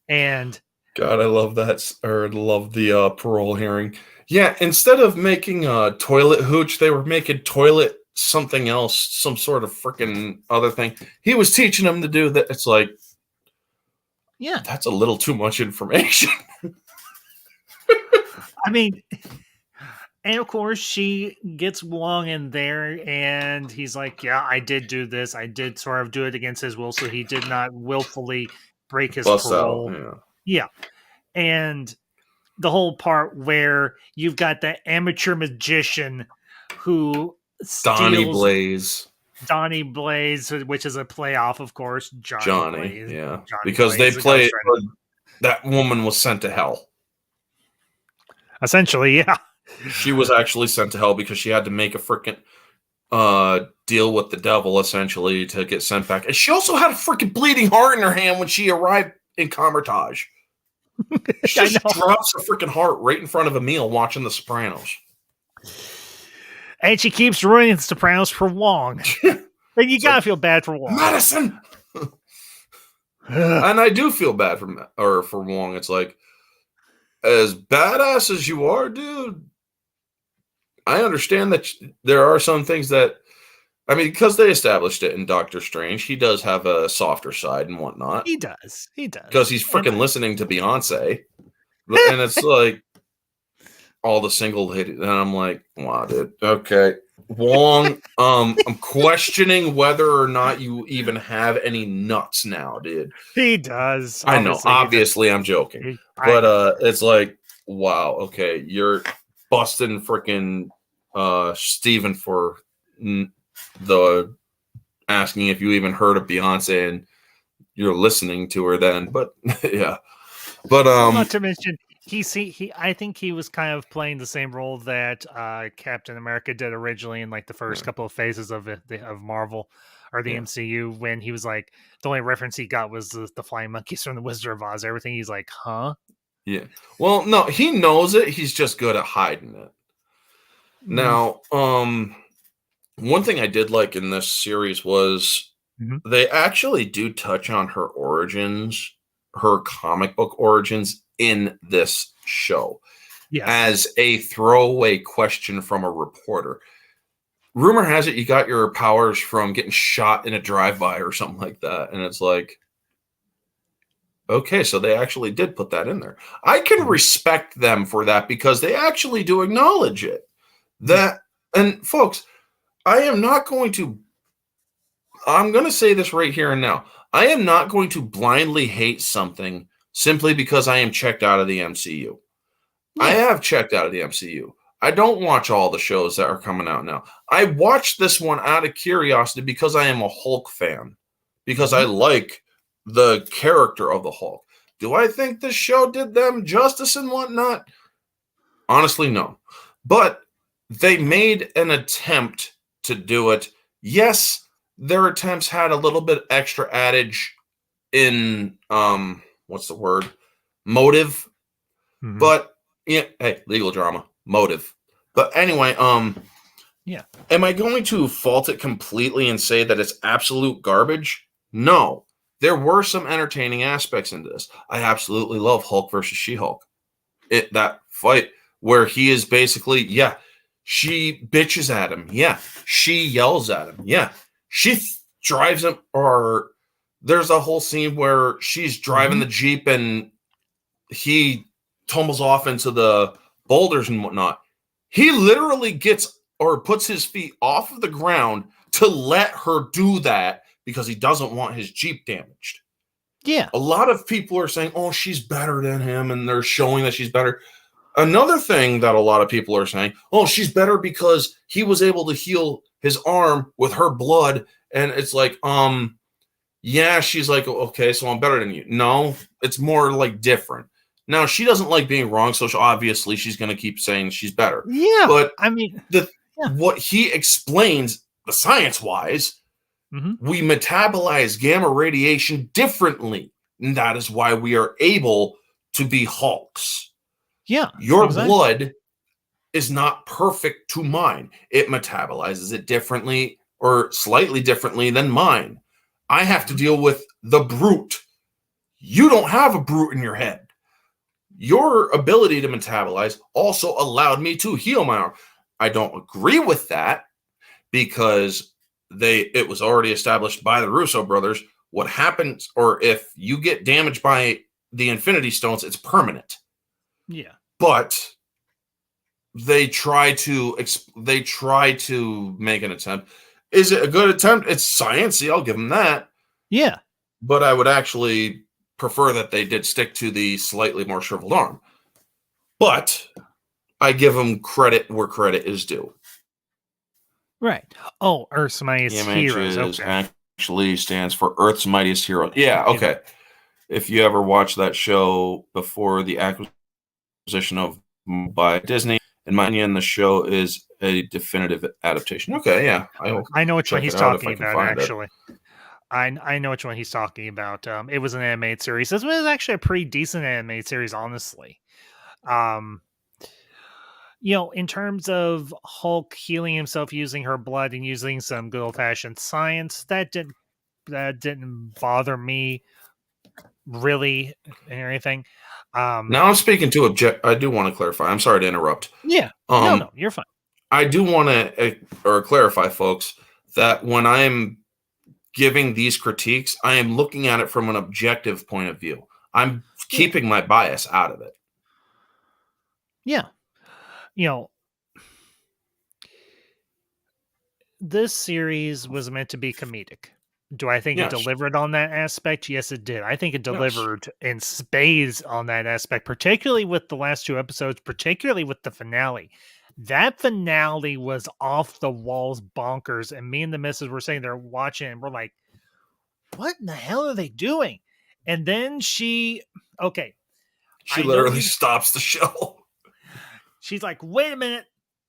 And God, I love that, or love the parole hearing. Yeah, instead of making toilet hooch, they were making toilet something else, some sort of freaking other thing. He was teaching them to do that. It's like, yeah, that's a little too much information. I mean, and of course, she gets Wong in there, and he's like, "Yeah, I did do this. I did sort of do it against his will, so he did not willfully break his parole." Yeah, and the whole part where you've got that amateur magician who steals Donnie Blaze, which is a playoff, of course. Johnny Blaze, yeah, Johnny because Blaze, they play that woman was sent to hell. Essentially, yeah. She was actually sent to hell because she had to make a freaking deal with the devil, essentially, to get sent back. And she also had a freaking bleeding heart in her hand when she arrived in Comertage. She just drops her freaking heart right in front of Emil watching The Sopranos. And she keeps ruining The Sopranos for Wong. And you gotta feel bad for Wong. Medicine! And I do feel bad for Wong. It's like, as badass as you are, dude, I understand that there are some things that, I mean, because they established it in Doctor Strange, he does have a softer side and whatnot. He does. Because he's freaking listening to Beyonce. And it's like, all the single hit, and I'm like, wow, dude. Okay. Wong, I'm questioning whether or not you even have any nuts now, dude. He does. I know. Obviously, I'm joking. But it's like, wow, okay, you're busting freaking Steven for the asking if you even heard of Beyonce, and you're listening to her then. But yeah. But not to mention, I think he was kind of playing the same role that Captain America did originally in like the first Yeah. couple of phases of of Marvel or the Yeah. MCU, when he was like, the only reference he got was the flying monkeys from the Wizard of Oz. Everything he's like, huh? Yeah. Well, no, he knows it. He's just good at hiding it. Mm, Now, one thing I did like in this series was mhm. they actually do touch on her origins, her comic book origins in this show Yes. as a throwaway question from a reporter. Rumor has it you got your powers from getting shot in a drive-by or something like that. And it's like, okay, so they actually did put that in there. I can Mhm. respect them for that because they actually do acknowledge it. Yeah. That, and folks, I am not going to, I'm going to say this right here and now. I am not going to blindly hate something simply because I am checked out of the MCU. I Yeah. have checked out of the MCU. I don't watch all the shows that are coming out now. I watched this one out of curiosity because I am a Hulk fan, because I Mhm. like the character of the Hulk. Do I think this show did them justice and whatnot? Honestly, no. But they made an attempt to do it. Yes, their attempts had a little bit extra adage in what's the word? Motive. Mhm. But yeah, hey, legal drama, motive. But anyway, Yeah. am I going to fault it completely and say that it's absolute garbage? No. There were some entertaining aspects into this. I absolutely love Hulk versus She-Hulk. That fight where he is basically, yeah, she bitches at him. Yeah. She yells at him. Yeah. She drives him, or there's a whole scene where she's driving Mhm. the Jeep and he tumbles off into the boulders and whatnot. He literally gets or puts his feet off of the ground to let her do that because he doesn't want his Jeep damaged. Yeah. A lot of people are saying, oh, she's better than him, and they're showing that she's better. Another thing that a lot of people are saying, oh, she's better because he was able to heal his arm with her blood. And it's like, yeah, she's like, okay, so I'm better than you. No, it's more like different. Now, she doesn't like being wrong, so obviously she's going to keep saying she's better. Yeah. But I mean, the yeah. what he explains, the science wise, Mhm. we metabolize gamma radiation differently. And that is why we are able to be Hulks. Yeah. Your Exactly. blood is not perfect to mine. It metabolizes it differently or slightly differently than mine. I have to Mhm. deal with the brute. You don't have a brute in your head. Your ability to metabolize also allowed me to heal my arm. I don't agree with that because it was already established by the Russo brothers what happens, or if you get damaged by the Infinity Stones, it's permanent. Yeah. But they try to make an attempt. Is it a good attempt? It's sciencey, I'll give them that. Yeah. But I would actually prefer that they did stick to the slightly more shriveled arm. But I give them credit where credit is due. Right. Oh, Earth's The Mightiest image Heroes. is Okay. actually stands for Earth's Mightiest Hero. Yeah, Is it? okay. If you ever watched that show before the acquisition of by Disney, in my opinion, the show is a definitive adaptation. Okay, yeah, I'll I know which one check he's it out if talking I can about, find it. actually. I know which one he's talking about. It was an animated series. This was actually a pretty decent animated series, honestly. Um, in terms of Hulk healing himself using her blood and using some good old fashioned science, that didn't bother me really or anything. Um, Now I'm speaking to object. I do want to clarify. I'm sorry to interrupt. yeah. No, Um, no, you're fine. I do want to or clarify, folks, that when I'm giving these critiques, I am looking at it from an objective point of view. I'm Yeah. keeping my bias out of it. Yeah. You know, this series was meant to be comedic. Do I think it Yes, delivered on that aspect? Yes, it did. I think it yes. delivered in spades on that aspect, particularly with the last two episodes, particularly with the finale. That finale was off the walls bonkers. And me and the missus were sitting there watching, and we're like, what in the hell are they doing? And then okay, She literally stops the show. She's like, wait a minute,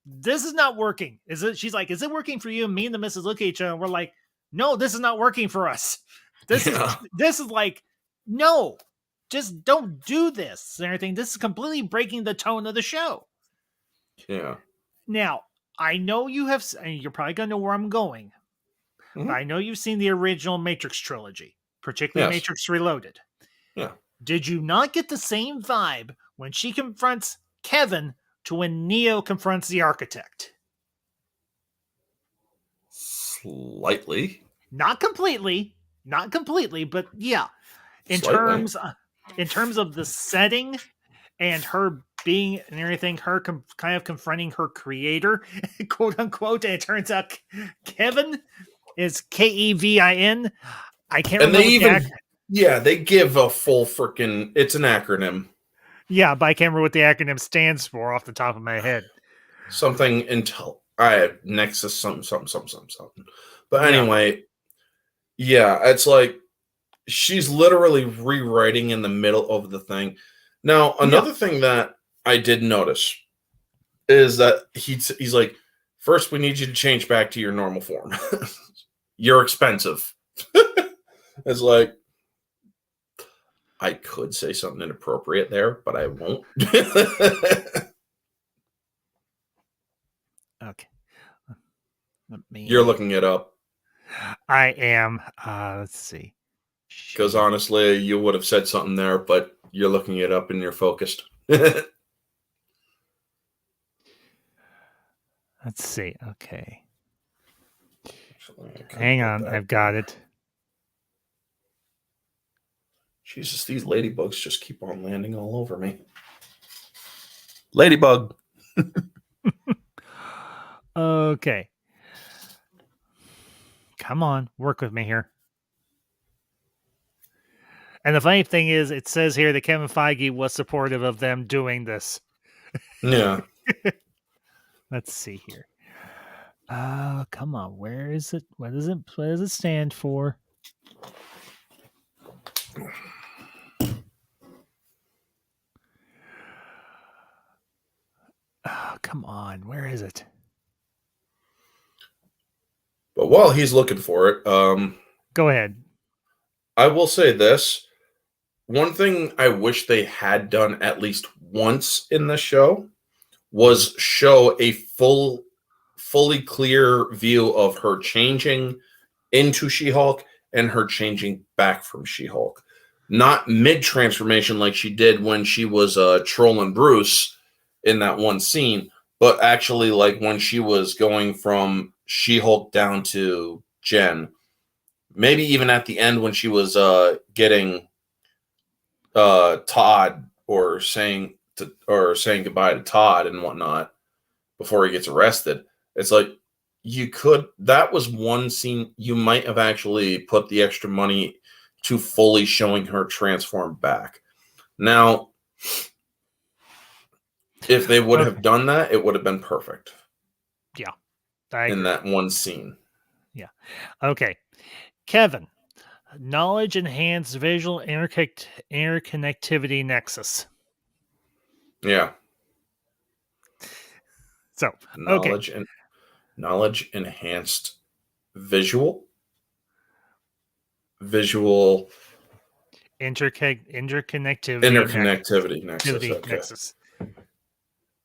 this is not working. Is it? She's like, is it working for you? And me and the missus look at each other and we're like, no, this is not working for us. This is like, no, just don't do this and everything. This is completely breaking the tone of the show. Yeah. Now, I know you have, and you're probably going to know where I'm going, but I know you've seen the original Matrix trilogy, particularly Matrix Reloaded. Yeah. Did you not get the same vibe when she confronts Kevin to when Neo confronts the architect? Slightly. Not completely, but yeah. In terms of the setting and her being and everything, her kind of confronting her creator, quote unquote, and it turns out Kevin is Kevin. I can't and remember. They give a full freaking. It's an acronym. Yeah, but I can't remember what the acronym stands for off the top of my head. Something Intel. Nexus something. But anyway, it's like she's literally rewriting in the middle of the thing. Now, another thing that I did notice is that he's like, first we need you to change back to your normal form. You're expensive. It's like, I could say something inappropriate there, but I won't. Okay. You're looking it up. I am. Let's see. Because honestly, you would have said something there, but you're looking it up and you're focused. Let's see. Okay. Hang on. I've got it. Jesus, these ladybugs just keep on landing all over me. Ladybug. Okay. Come on. Work with me here. And the funny thing is, it says here that Kevin Feige was supportive of them doing this. Yeah. Let's see here. Come on. Where is it? What does it stand for? Oh, come on. Where is it? But while he's looking for it, go ahead. I will say this. One thing I wish they had done at least once in the show was show a fully clear view of her changing into She-Hulk and her changing back from She-Hulk. Not mid-transformation like she did when she was trolling Bruce in that one scene, but actually like when she was going from She-Hulk down to Jen. Maybe even at the end when she was getting Todd or saying goodbye to Todd and whatnot before he gets arrested. It's like that was one scene you might have actually put the extra money to fully showing her transform back. Now, if they would have done that, it would have been perfect. Yeah. In that one scene. Yeah. Okay. Kevin, knowledge enhanced visual interconnectivity nexus. Yeah. So, knowledge enhanced visual interconnectivity nexus.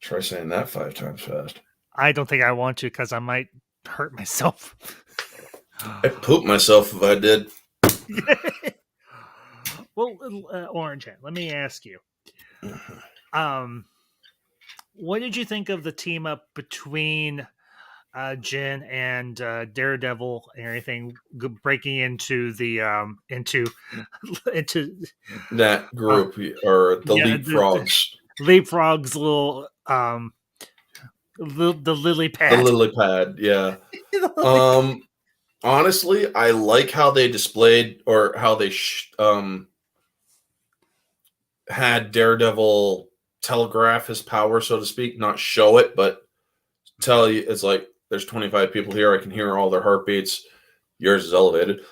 Try saying that 5 times fast. I don't think I want to because I might hurt myself. I'd poop myself if I did. Well, Orange Hat, let me ask you. What did you think of the team up between Jen and Daredevil and everything breaking into the into that group or the Leapfrogs? Leapfrogs little the lily pad. The lily pad, yeah. Honestly, I like how they displayed or how they had Daredevil telegraph his power, so to speak, not show it, but tell you it's like there's 25 people here. I can hear all their heartbeats. Yours is elevated,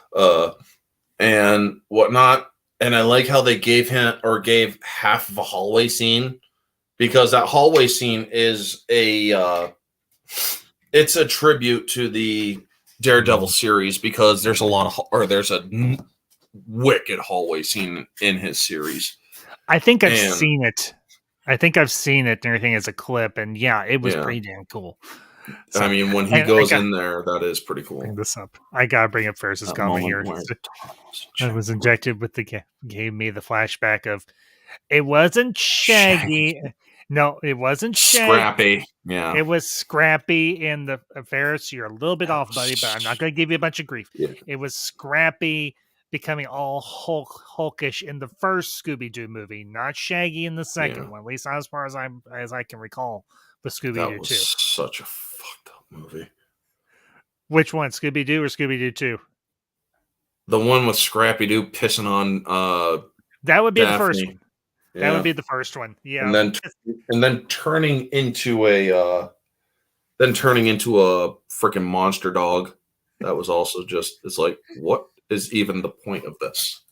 and whatnot. And I like how they gave half of a hallway scene, because that hallway scene is it's a tribute to the Daredevil Mhm. series, because there's a wicked hallway scene in his series. I think I've And seen it. I think I've seen it and everything as a clip, and yeah, it was yeah, pretty damn cool. I So, mean, when he and I goes got in there, that is pretty bring cool. this up. I gotta bring up Ferris's That comment moment here. where Thomas I checked was the room. injected with the gave me the flashback of it wasn't Shaggy, Shaggy. No, it wasn't Shaggy. Scrappy, yeah, It was Scrappy in the Ferris. You're a little bit that off, buddy, but I'm not was going to give you a bunch of grief. yeah, It was Scrappy becoming all hulkish in the first Scooby Doo movie, not Shaggy in the yeah. second one. At least as far as I can recall, with Scooby That Doo was two. such a fucked up movie. Which one, Scooby Doo or Scooby Doo two? The one with Scrappy Doo pissing on That would be the first Daphne, one. That would yeah, be the first one. and Yeah. then and then turning into a freaking monster dog. That was also just, it's like, what is even the point of this?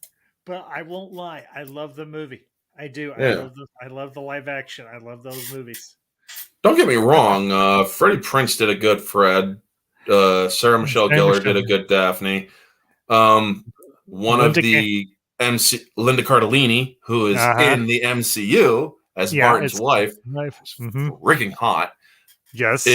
But I won't lie. I love the movie. I do. Yeah. I love the live action. I love those movies. Don't get me wrong. Freddie Prinze did a good Fred. Sarah Michelle Same Gellar show. did a good Daphne. Um, One of Linda Ca- the MC Linda Cardellini, who is Uh-huh. in the MCU as Yeah, Barton's it's wife, life. is Mm-hmm. freaking hot. Yes.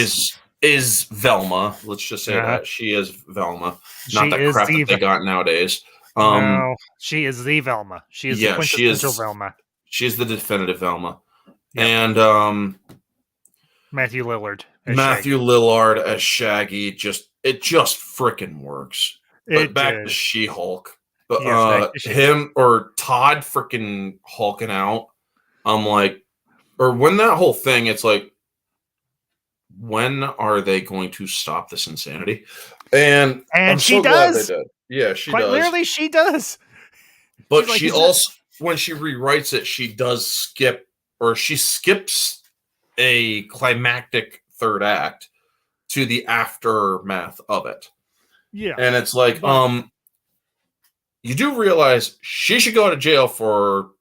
Is Velma? Let's just say Uh-huh. that she is Velma, not She that is crap that the they got nowadays. no, she is the Velma. She is the Yeah, quintessential Velma. she's the definitive Velma, Yep. and Matthew Lillard as Matthew Shaggy. Lillard as Shaggy, just freaking works. But It back to did. She Hulk, but Yes, back to she. him or Todd freaking hulking out. I'm like, or when that whole thing, it's like, when are they going to stop this insanity? And And I'm she so glad they does. did. Yeah, she Quite does. literally, she does. She's But like, she is it? also, when she rewrites it, she skips a climactic third act to the aftermath of it. Yeah. And it's like, But you do realize she should go to jail for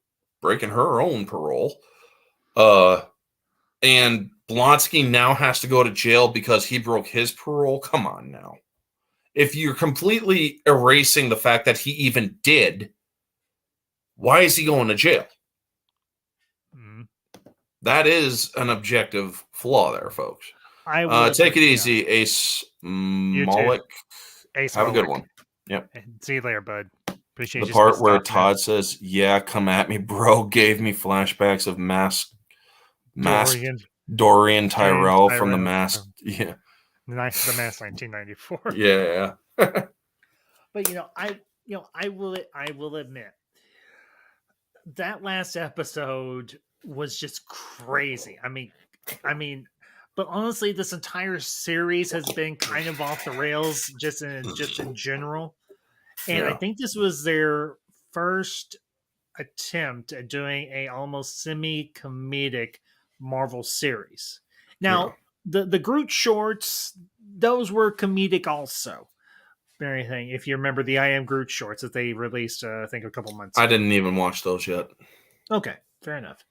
breaking her own parole. Uh, and Blonsky now has to go to jail because he broke his parole. Come on now. If you're completely erasing the fact that he even did, why is he going to jail? mm, That is an objective flaw there, folks. I will Take agree. it Yeah. easy, Ace You too. Malik. Ace Have a good Malik. one. Yep. See you later, bud. The Appreciate you part where stopping in. Todd says, "Yeah, come at me, bro," gave me flashbacks of masked Dorian Dorian James Tyrell from the Tyrell. Mask. Yeah, The Mass 1994. yeah, But I will admit that last episode was just crazy. I mean, but honestly, this entire series has been kind of off the rails just in general. And I yeah, think this was their first attempt at doing a almost semi-comedic Marvel series. yeah. Now, the Groot shorts, those were comedic also. Anything, if you remember the I Am Groot shorts that they released, I think a couple months I ago. didn't even watch those yet. Okay, fair enough.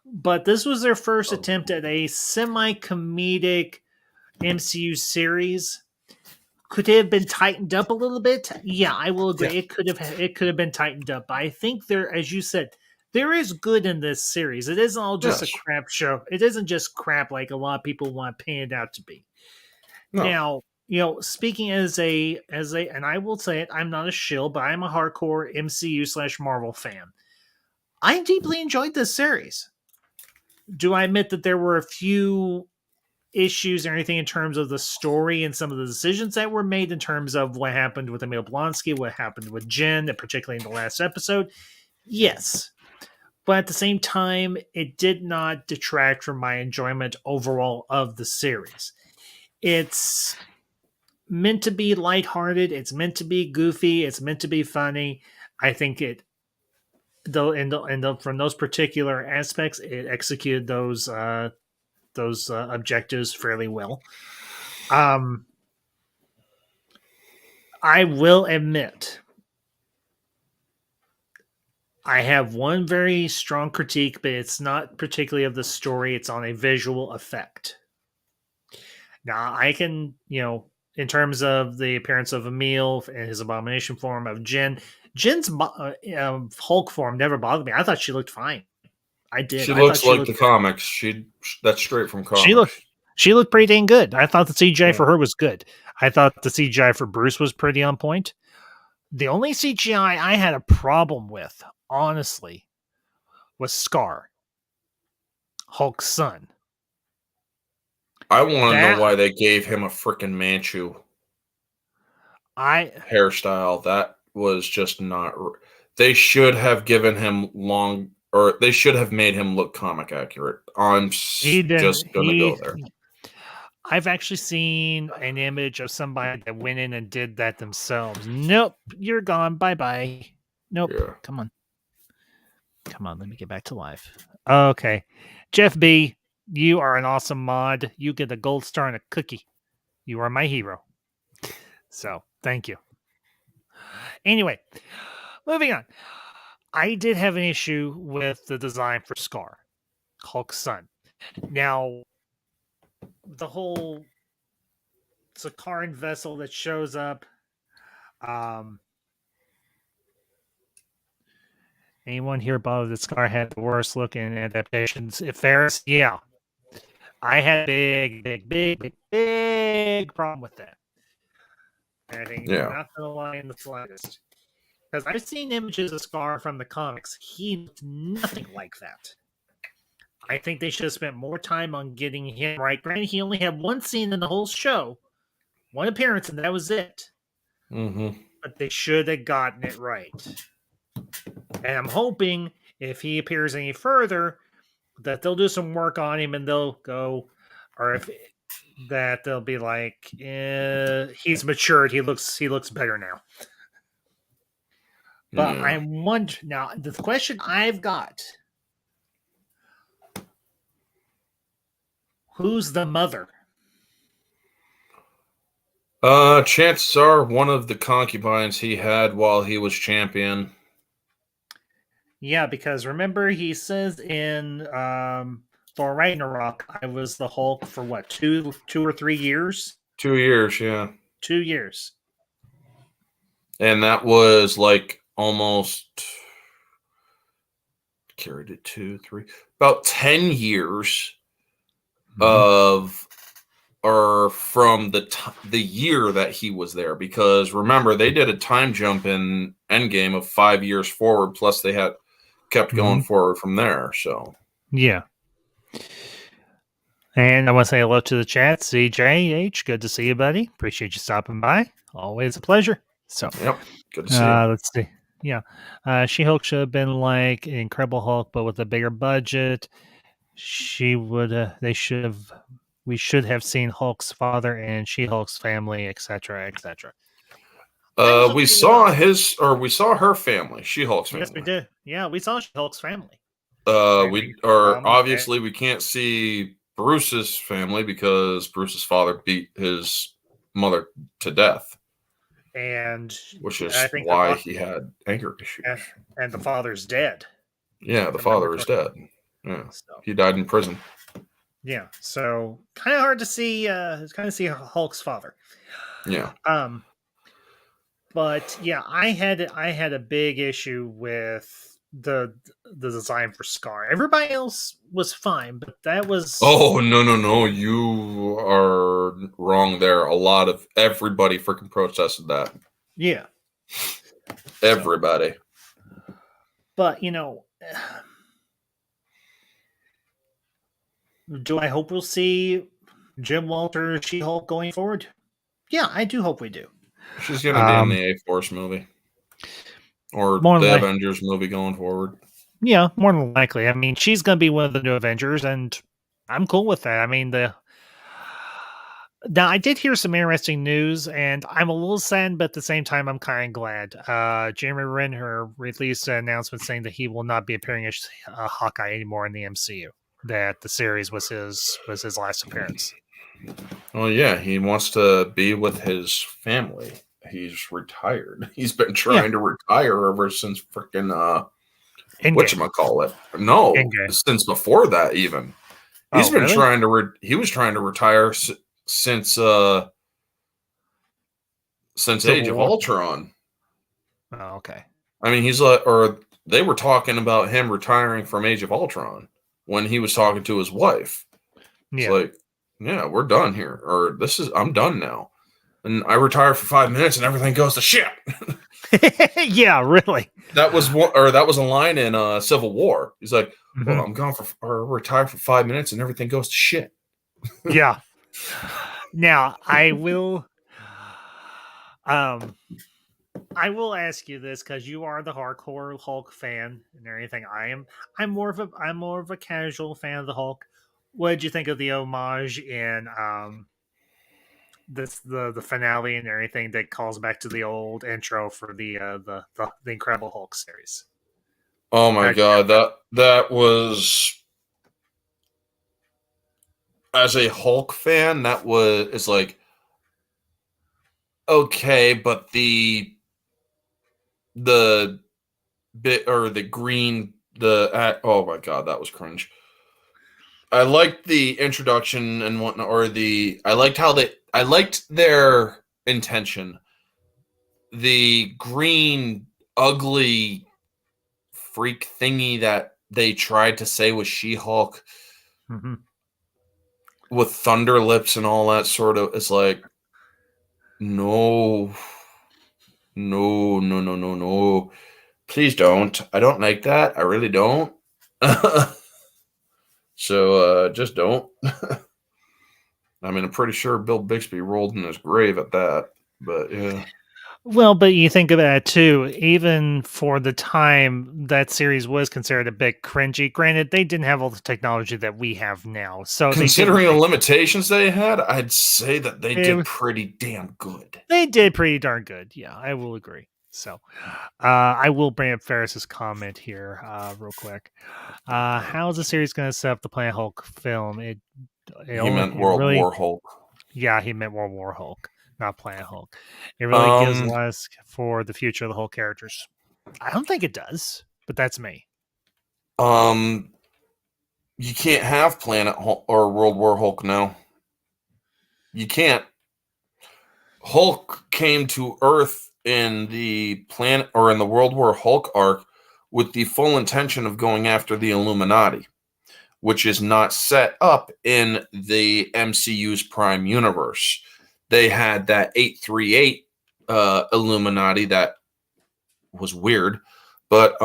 But this was their first attempt at a semi-comedic MCU series. Could it have been tightened up a little bit? Yeah, I will agree. Yeah, It could have been tightened up. But I think there, as you said, there is good in this series. It isn't all just a yes, crap show. It isn't just crap like a lot of people want to paint it out to be. no, Now, speaking and I will say it, I'm not a shill, but I'm a hardcore MCU/Marvel fan. I deeply enjoyed this series. Do I admit that there were a few issues or anything in terms of the story and some of the decisions that were made in terms of what happened with Emil Blonsky, what happened with Jen, particularly in the last episode? Yes. But at the same time, it did not detract from my enjoyment overall of the series. It's meant to be lighthearted. It's meant to be goofy. It's meant to be funny. I think it, though, from those particular aspects, it executed those objectives fairly well. Um, I will admit, I have one very strong critique, but it's not particularly of the story. It's on a visual effect. Now, I can, in terms of the appearance of Emil and his abomination form of Jin, Jin's Hulk form never bothered me. I thought she looked fine. I did. She I thought looks she like looked the good. comics. That's straight from She looked comics. she looked pretty dang good. I thought the CGI Yeah. for her was good. I thought the CGI for Bruce was pretty on point. The only CGI I had a problem with, honestly, was Scar, Hulk's son. I want to know That why they gave him a freaking Manchu I hairstyle. That was just not. They should have given him long, or they should have made him look comic accurate. he Just did gonna go he there. I've actually seen an image of somebody that went in and did that themselves. Nope, you're gone. Bye bye. Nope. Yeah. Come on. Come on, let me get back to life. Okay. Jeff B, you are an awesome mod. You get a gold star and a cookie. You are my hero. So thank you. Anyway, moving on. I did have an issue with the design for Scar, Hulk's son. Now, the whole Sakaran vessel that shows up. Um, Anyone here bothered that Scar had the worst looking adaptations? If Ferris, yeah, I had big problem with that. I think Yeah. not gonna lie in the slightest, because I've seen images of Scar from the comics. He looked nothing like that. I think they should have spent more time on getting him right. Granted, he only had one scene in the whole show, one appearance, and that was it. Mm-hmm. But they should have gotten it right. And I'm hoping if he appears any further, that they'll do some work on him and they'll go, or if that they'll be like, he's matured. He looks better now. But Yeah. I'm wondering now. The question I've got: who's the mother? Chances are one of the concubines he had while he was champion. Yeah, because remember he says in Thor Ragnarok, I was the Hulk for what 2 or 3 years. 2 years, yeah. 2 years. And that was like almost carried it 2, 3, about 10 years Mm-hmm. of or from the year that he was there, because remember they did a time jump in Endgame of 5 years forward, plus they had kept Mm-hmm. going forward from there. So Yeah. And I want to say hello to the chat. CJH, good to see you, buddy. Appreciate you stopping by. Always a pleasure. So, yep, good to see you. let's see. Yeah. She Hulk should have been like Incredible Hulk, but with a bigger budget. She would, they should have, we should have seen Hulk's father and She Hulk's family, etc., etc. I was We okay with saw that. we saw her family, She-Hulk's Yes, we family. did. Yeah, we saw She Hulk's family. We are Mom, dad, obviously we can't see Bruce's family because Bruce's father beat his mother to death, and which I is think why he had anger and, issues. and the father's dead. Yeah, the If I remember father is correctly. dead. Yeah, So he died in prison. yeah, so kind of hard to see. Kind of see Hulk's father. Yeah. Um, but yeah, I had a big issue with the design for Scar. Everybody else was fine, but that was Oh no! You are wrong there. A lot of everybody freaking protested that. yeah. So, Everybody. but do I hope we'll see Jim Walter She Hulk going forward? Yeah, I do hope we do. She's gonna be in Um, the A-Force movie or more than the like Avengers movie going forward. Yeah, more than likely. I mean, she's gonna be one of the new Avengers, and I'm cool with that. I mean, the now I did hear some interesting news, and I'm a little sad, but at the same time, I'm kind of glad. Jeremy Renner released an announcement saying that he will not be appearing as Hawkeye anymore in the MCU. That the series was his last appearance. Well, yeah, he wants to be with his family. He's retired. He's been Yeah, trying to retire ever since freaking Endgame. Whatchamacallit. No, Endgame. since before that even. Oh, He's been really? trying to he was trying to retire since Age Civil of War. Ultron. Oh, okay. I mean, he's like, or they were talking about him retiring from Age of Ultron when he was talking to his wife. It's Yeah. like, yeah, we're done here, or I'm done now, and I retire for 5 minutes and everything goes to shit. Yeah, really. That was one, or that was a line in Civil War. He's like, well, Hmm. I'm gone for or retire for 5 minutes and everything goes to shit. Yeah. Now um I will ask you this because you are the hardcore Hulk fan and everything. I'm more of a casual fan of the Hulk. What did you think of the homage in the finale and everything that calls back to the old intro for the Incredible Hulk series? Oh my How'd you god, feel about that was, as a Hulk fan, that was, it's like, okay, but the bit, or the green, oh my god, that was cringe. I liked the introduction and whatnot, or I liked their intention. The green ugly freak thingy that they tried to say was She-Hulk it? Hmm. with thunder lips and all that sort of, it's like, no, no, no, no, no, no. Please don't. I don't like that. I really don't. So just don't. I mean, I'm pretty sure Bill Bixby rolled in his grave at that. But yeah. Well, but you think about it too, even for the time that series was considered a bit cringy. Granted, they didn't have all the technology that we have now, so they didn't Considering the take limitations they had, I'd say that they did it, pretty damn good. they did pretty darn good. Yeah, I will agree. So, I will bring up Ferris's comment here, real quick. How is the series going to set up the Planet Hulk film? He meant It World really, War Hulk. yeah, he meant World War Hulk, not Planet Hulk. It really gives Um, less for the future of the Hulk characters. I don't think it does, but that's me. um, you can't have Planet Hulk or World War Hulk now. You can't. Hulk came to Earth in the planet, or in the World War Hulk arc, with the full intention of going after the Illuminati, which is not set up in the MCU's Prime Universe. They had that 838 Illuminati that was weird, but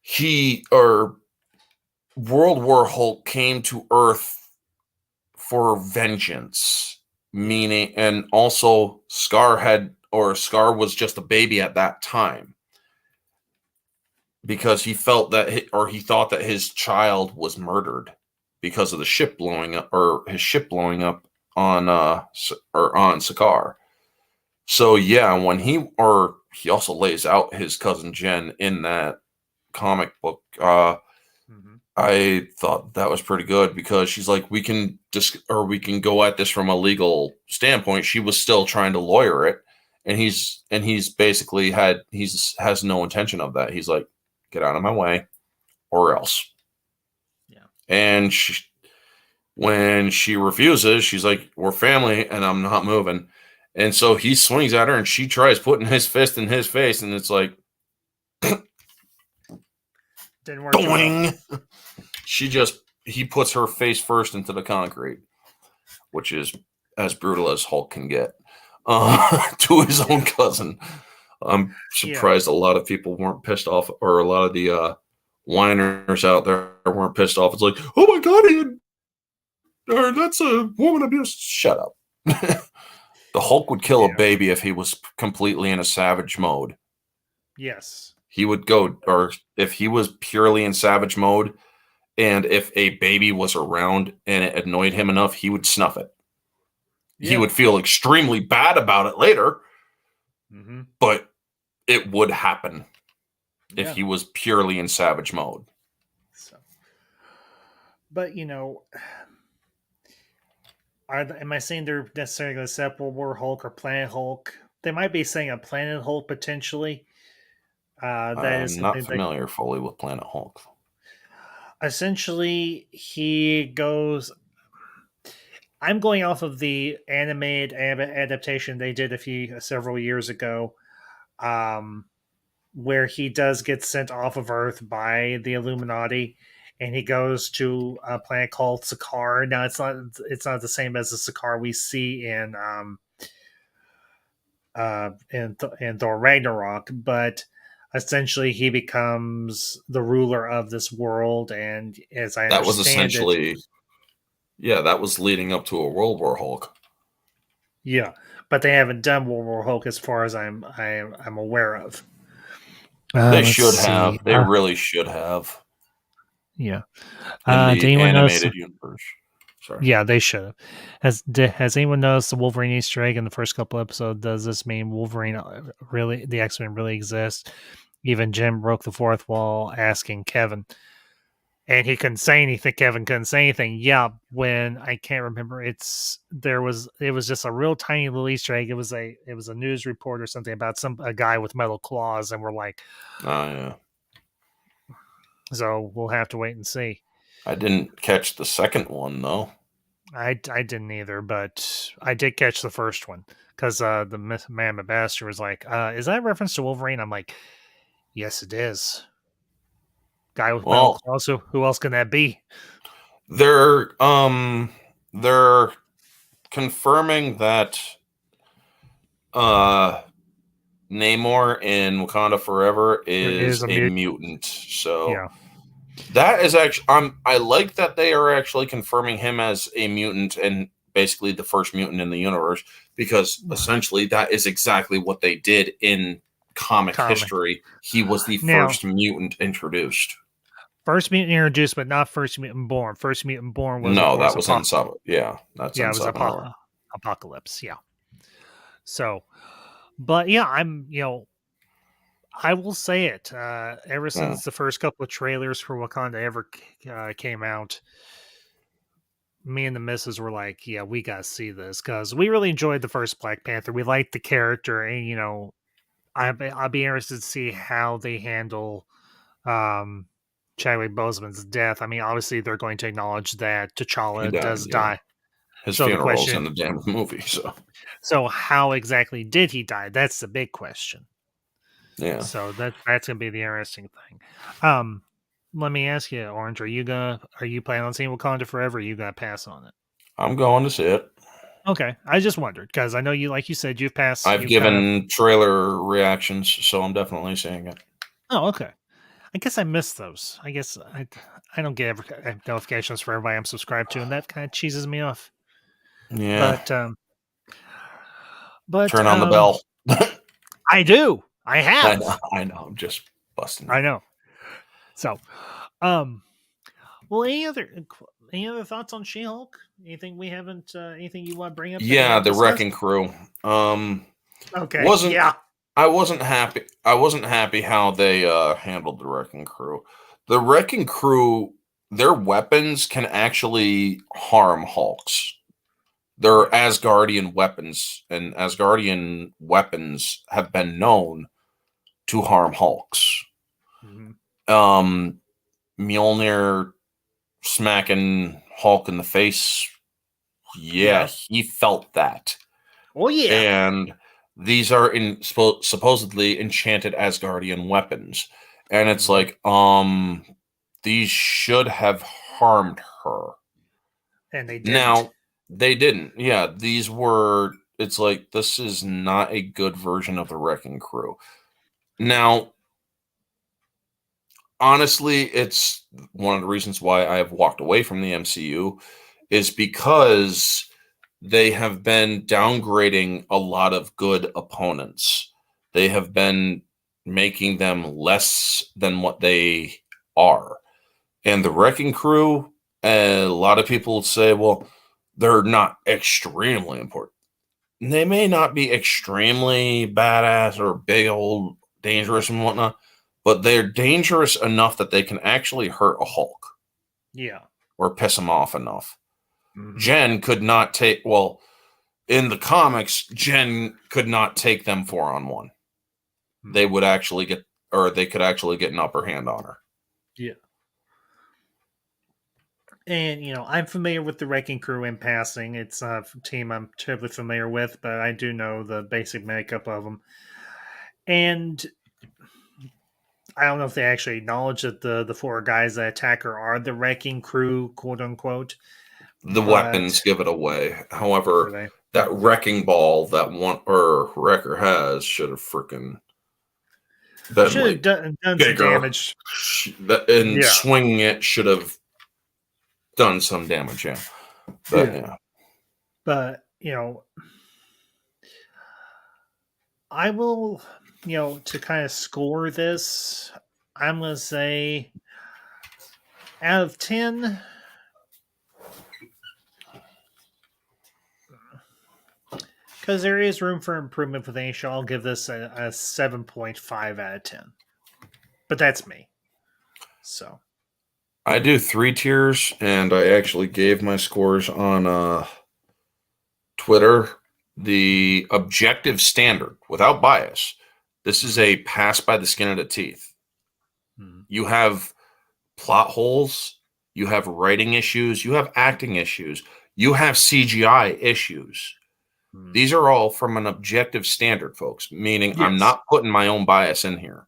he, or World War Hulk, came to Earth for vengeance, meaning, and also Scar was just a baby at that time, because he felt that he thought that his child was murdered because of the ship blowing up, or his ship blowing up on or on Sakaar. So yeah, when he also lays out his cousin Jen in that comic book. Hmm. I thought that was pretty good, because she's like, we can go at this from a legal standpoint. She was still trying to lawyer it, and he's basically has no intention of that. He's like, get out of my way, or else. Yeah. And when she refuses, she's like, we're family, and I'm not moving. And so he swings at her, and she tries putting his fist in his face, and it's like, Didn't work too well. doing. He puts her face first into the concrete, which is as brutal as Hulk can get, to his own Yeah. cousin. I'm Yeah. surprised a lot of people weren't pissed off, or a lot of the whiners out there weren't pissed off. It's like, oh my god, or that's a woman abuse. Shut up. The Hulk would kill a Yeah. baby if he was completely in a savage mode. Yes. He would go, or if he was purely in savage mode, and if a baby was around and it annoyed him enough, he would snuff it. He Yeah. would feel extremely bad about it later, Hmm. but it would happen if Yeah. he was purely in savage mode. So, but am I saying they're necessarily going to set up World War Hulk or Planet Hulk? They might be saying a Planet Hulk potentially. That is I'm not something that familiar fully with Planet Hulk. essentially he goes. I'm going off of the animated adaptation they did several years ago, um, where he does get sent off of Earth by the Illuminati, and he goes to a planet called Sakaar. Now it's not the same as the Sakaar we see in Thor Ragnarok, but essentially he becomes the ruler of this world, and as I That was understand it, essentially, yeah, that was leading up to a World War Hulk. yeah, but they haven't done World War Hulk as far as I'm aware of. They Let's should see. have. They really should have Yeah. in Do the anyone knows? animated universe. Sorry. Yeah, they should have. Has anyone noticed the Wolverine Easter egg in the first couple episodes? Does this mean Wolverine really, the X Men really exist? Even Jim broke the fourth wall, asking Kevin, and he couldn't say anything. Kevin couldn't say anything. Yeah, when I can't remember, it was just a real tiny little Easter egg. It was a news report or something about a guy with metal claws, and we're like, Oh yeah. so we'll have to wait and see. I didn't catch the second one though. I didn't either, but I did catch the first one because the man ambassador was like, "Is that a reference to Wolverine?" I'm like, "Yes, it is." Guy with metal Well, claws. Who else can that be? they're confirming that uh Namor in Wakanda Forever It is is a a mute. mutant. So Yeah, that is actually I like that they are actually confirming him as a mutant and basically the first mutant in the universe, because essentially that is exactly what they did in comic comic. history. He was the Now, first mutant introduced. first mutant introduced, but not first mutant born. First mutant born was, of No, course, that was in sub. Yeah, that's Yeah, in it was Seven. Apocalypse. Yeah. So, but yeah, I will say it. Ever Yeah. since the first couple of trailers for Wakanda ever came out, me and the missus were like, "Yeah, we gotta see this," because we really enjoyed the first Black Panther. We liked the character, and I'll be interested to see how they handle um, Chadwick Boseman's death. I mean, obviously they're going to acknowledge that He T'Challa died. does Yeah, die. his So the funeral's question, in the damn movie. So so how exactly did he die? That's the big question. yeah, So that's gonna be the interesting thing. Um, Let me ask you, Orange, are you planning on seeing Wakanda Forever? Or are you gonna pass on it? I'm going to see it. Okay, I just wondered because I know you, like you said, I've you've kind of. given trailer reactions, so I'm definitely seeing it. Oh, okay. I guess I missed those. I don't get notifications for everybody I'm subscribed to, and that kind of cheeses me off. Yeah, But but turn on the bell. I do. I I know. have. I know. I'm just busting I you. know. So, um, well, any other thoughts on She-Hulk? Anything we haven't? Anything you want to bring up that we Yeah, haven't the discussed? Wrecking Crew. Um, Okay. wasn't Yeah. I wasn't happy. I wasn't happy how they handled the Wrecking Crew. The Wrecking Crew, their weapons can actually harm Hulks. They're Yeah. Asgardian weapons, and Asgardian weapons have been known to harm Hulks. Hmm. Um, Mjolnir smacking Hulk in the face, yeah, Yeah. he felt that. Oh yeah. And these are supposedly enchanted Asgardian weapons. And it's Hmm. like, these should have harmed her. And they didn't. Now, they didn't. Yeah, these were, it's like, this is not a good version of the Wrecking Crew. Now, honestly, it's one of the reasons why I have walked away from the MCU is because they have been downgrading a lot of good opponents. They have been making them less than what they are. And the Wrecking Crew, a lot of people say, well, they're not extremely important. They may not be extremely badass or big old dangerous and whatnot, but they're dangerous enough that they can actually hurt a Hulk Yeah. or piss him off enough. Hmm. Jen could not take, well, in the comics, Jen could not take them 4-on-1. They would actually get or they could actually get an upper hand on her. Yeah. And I'm familiar with the Wrecking Crew in passing. It's a team I'm terribly familiar with, but I do know the basic makeup of them. And I don't know if they actually acknowledge that the four guys that attack her are the Wrecking Crew, quote unquote. The But weapons give it away. do However, they? that wrecking ball that one or wrecker has should have freaking been Should have like done some bigger. damage. And Yeah. swinging it should have done some damage. Yeah, but Yeah. yeah, But, I will, to kind of score this, I'm going to say out of 10, because there is room for improvement with the show, I'll give this a 7.5 out of 10. But that's me. So, I do 3 tiers, and I actually gave my scores on Twitter. The objective standard, without bias, this is a pass by the skin of the teeth. mm, You have plot holes, you have writing issues, you have acting issues, you have CGI issues. mm. These are all from an objective standard, folks, meaning I'm Yes. not putting my own bias in here.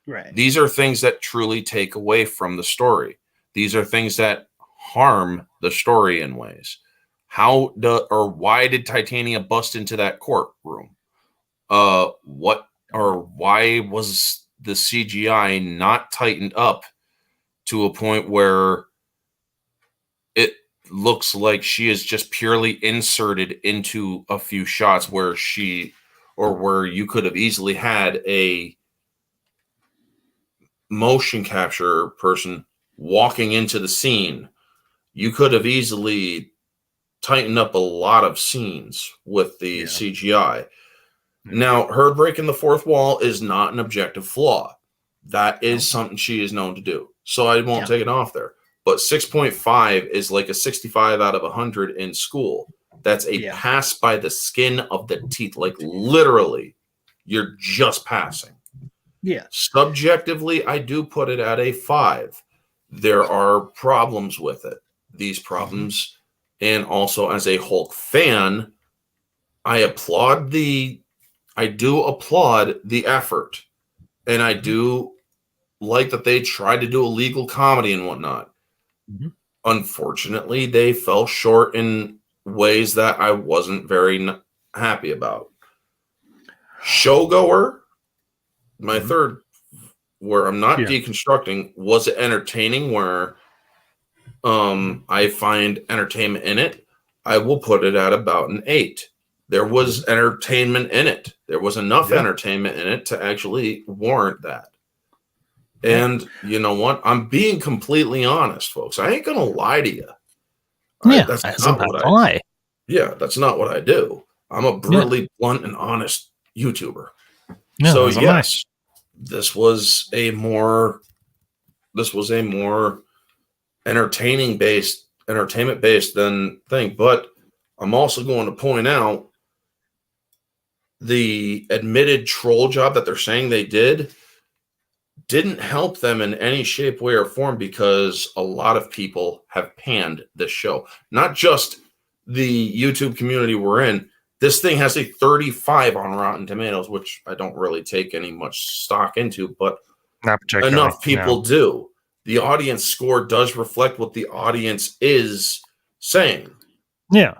Right. These are things that truly take away from the story. These are things that harm the story in ways. Why did Titania bust into that courtroom? What or why was the CGI not tightened up to a point where it looks like she is just purely inserted into a few shots where you could have easily had a motion capture person walking into the scene. You could have easily tightened up a lot of scenes with the Yeah. CGI. Yeah. Now, her breaking the fourth wall is not an objective flaw. That No. is something she is known to do. So I won't Yeah. take it off there. But 6.5 is like a 65 out of 100 in school. That's a Yeah. pass by the skin of the teeth. Like literally, you're just passing. Yeah. Subjectively, I do put it at a 5. There are problems with it. These problems, and also as a Hulk fan, I do applaud the effort, and I Mhm. do like that they tried to do a legal comedy and whatnot. Mhm. Unfortunately, they fell short in ways that I wasn't very happy about. Showgoer, my Mhm. third, where I'm not Yeah. deconstructing, was it entertaining? Where I find entertainment in it, I will put it at about an 8. There Mhm. was entertainment in it. There was enough Yeah. entertainment in it to actually warrant that. Yeah. And you know what? I'm being completely honest, folks. I ain't gonna lie to you. Yeah. That's As a not pass what I. lie. Yeah, that's not what I do. I'm a Yeah. brutally blunt and honest YouTuber. Yeah. So As am I. yes, this was a more this was a more entertainment based than thing. But I'm also going to point out the admitted troll job that they're saying they didn't help them in any shape, way, or form because a lot of people have panned this show. Not just the YouTube community we're in. This thing has a 35 on Rotten Tomatoes, which I don't really take any much stock into, but Not particularly. enough No. people do. The audience score does reflect what the audience is saying. Yeah.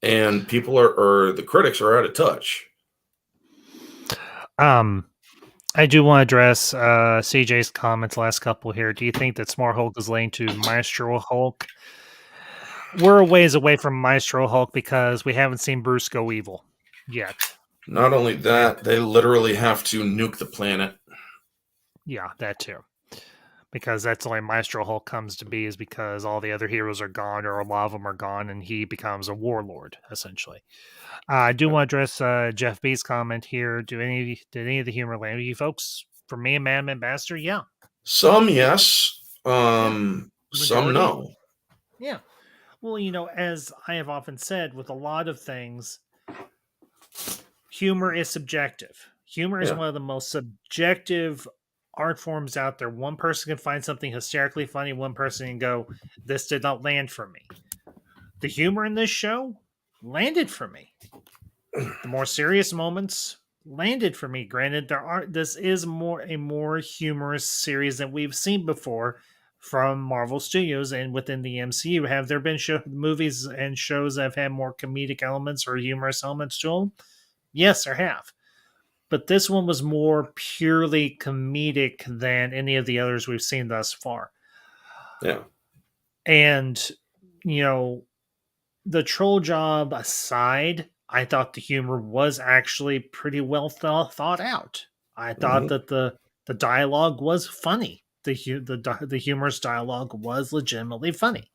And people or the critics are out of touch. Um, I do want to address CJ's comments last couple here. Do you think that Smart Hulk is laying to Maestro Hulk? We're a ways away from Maestro Hulk because we haven't seen Bruce go evil yet. Not only And that, they literally have to nuke the planet. yeah, that too. Because that's the way Maestro Hulk comes to be, is because all the other heroes are gone, or a lot of them are gone, and he becomes a warlord, essentially. I do want to address Jeff B's comment here. Did any of the humor land with you folks? For me and Madam Ambassador, yeah. Some yes, Yeah. some Majority? no. Yeah. Well, as I have often said with a lot of things, humor is subjective. Humor is Yeah, one of the most subjective art forms out there. One person can find something hysterically funny, one person can go, "This did not land for me." The humor in this show landed for me. The more serious moments landed for me. Granted, this is more humorous series than we've seen before from Marvel Studios and within the MCU. Have there been movies and shows that have had more comedic elements or humorous elements to them? Yes, there have. But this one was more purely comedic than any of the others we've seen thus far. Yeah. And, you know, the troll job aside, I thought the humor was actually pretty well thought out. I thought Hmm. that the dialogue was funny. The humorous dialogue was legitimately funny,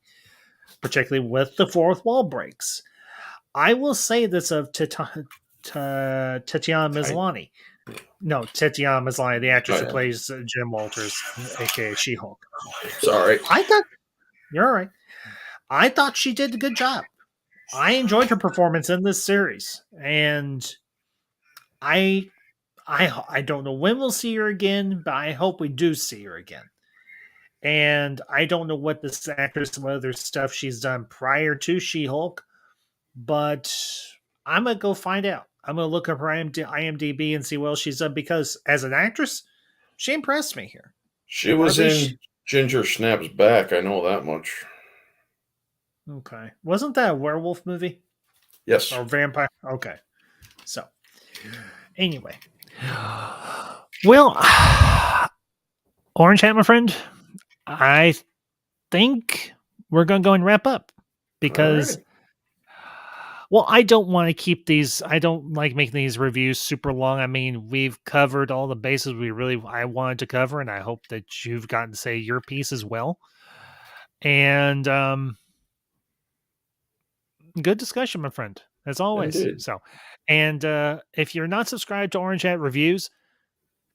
particularly with the fourth wall breaks. I will say this of Tatiana Tight. Maslany. No, Tatiana Maslany, the actress Oh who yeah. plays Jim Walters, aka She Hulk. Sorry. I thought you're all right. I thought she did a good job. I enjoyed her performance in this series, and I I don't know when we'll see her again, but I hope we do see her again. And I don't know what this actress, what other stuff she's done prior to She Hulk, but I'm gonna go find out. I'm gonna look up her IMDb and see what else she's done because as an actress, she impressed me here. She And was whether she in Ginger Snaps Back. I know that much. okay, wasn't that a werewolf movie Yes. or vampire? Okay, so anyway, well, Orange Hat, my friend, I think we're gonna go and wrap up All because right. well, I don't want to keep these. I don't like making these reviews super long. I mean, we've covered all the bases I wanted to cover, and I hope that you've gotten to say your piece as well. And good discussion, my friend, as always. Indeed. So, and if you're not subscribed to Orange Hat Reviews,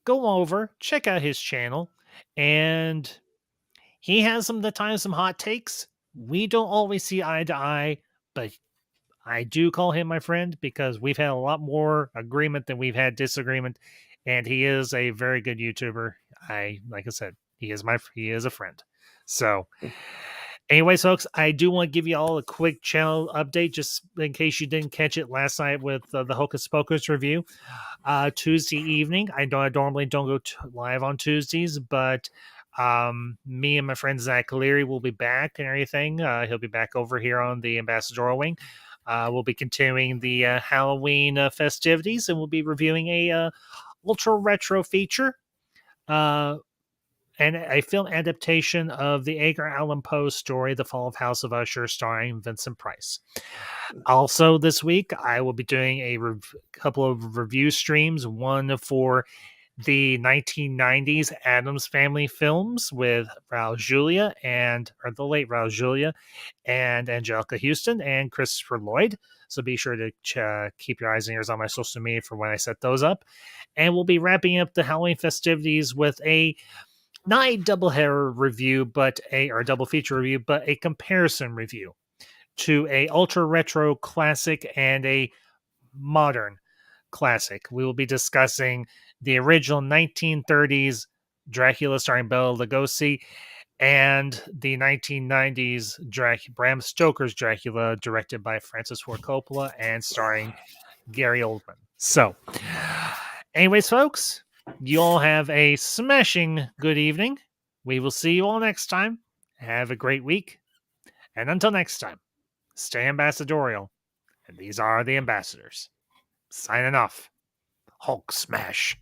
go over, check out his channel, and he has some hot takes. We don't always see eye to eye, but I do call him my friend because we've had a lot more agreement than we've had disagreement, and he is a very good YouTuber. Like I said, he is a friend. So, anyways, folks, I do want to give you all a quick channel update just in case you didn't catch it last night with the Hocus Pocus review. Tuesday evening, I normally don't go live on Tuesdays, but me and my friend Zach Leary will be back and everything. He'll be back over here on the Ambassador Wing. We'll be continuing the Halloween festivities, and we'll be reviewing a ultra retro feature uh, and a film adaptation of the Edgar Allan Poe story, The Fall of House of Usher, starring Vincent Price. Also, this week, I will be doing a couple of review streams, one for the 1990s Addams Family films with Raul Julia or the late Raul Julia and Angelica Houston and Christopher Lloyd. So be sure to keep your eyes and ears on my social media for when I set those up. And we'll be wrapping up the Halloween festivities with not a double header review, or a double feature review, but a comparison review to a ultra retro classic and a modern classic. We will be discussing the original 1930s Dracula starring Bela Lugosi and the 1990s Bram Stoker's Dracula directed by Francis Ford Coppola and starring Gary Oldman. So, anyways, folks, you all have a smashing good evening. We will see you all next time. Have a great week. And until next time, stay ambassadorial. And these are the ambassadors. Signing off. Hulk smash.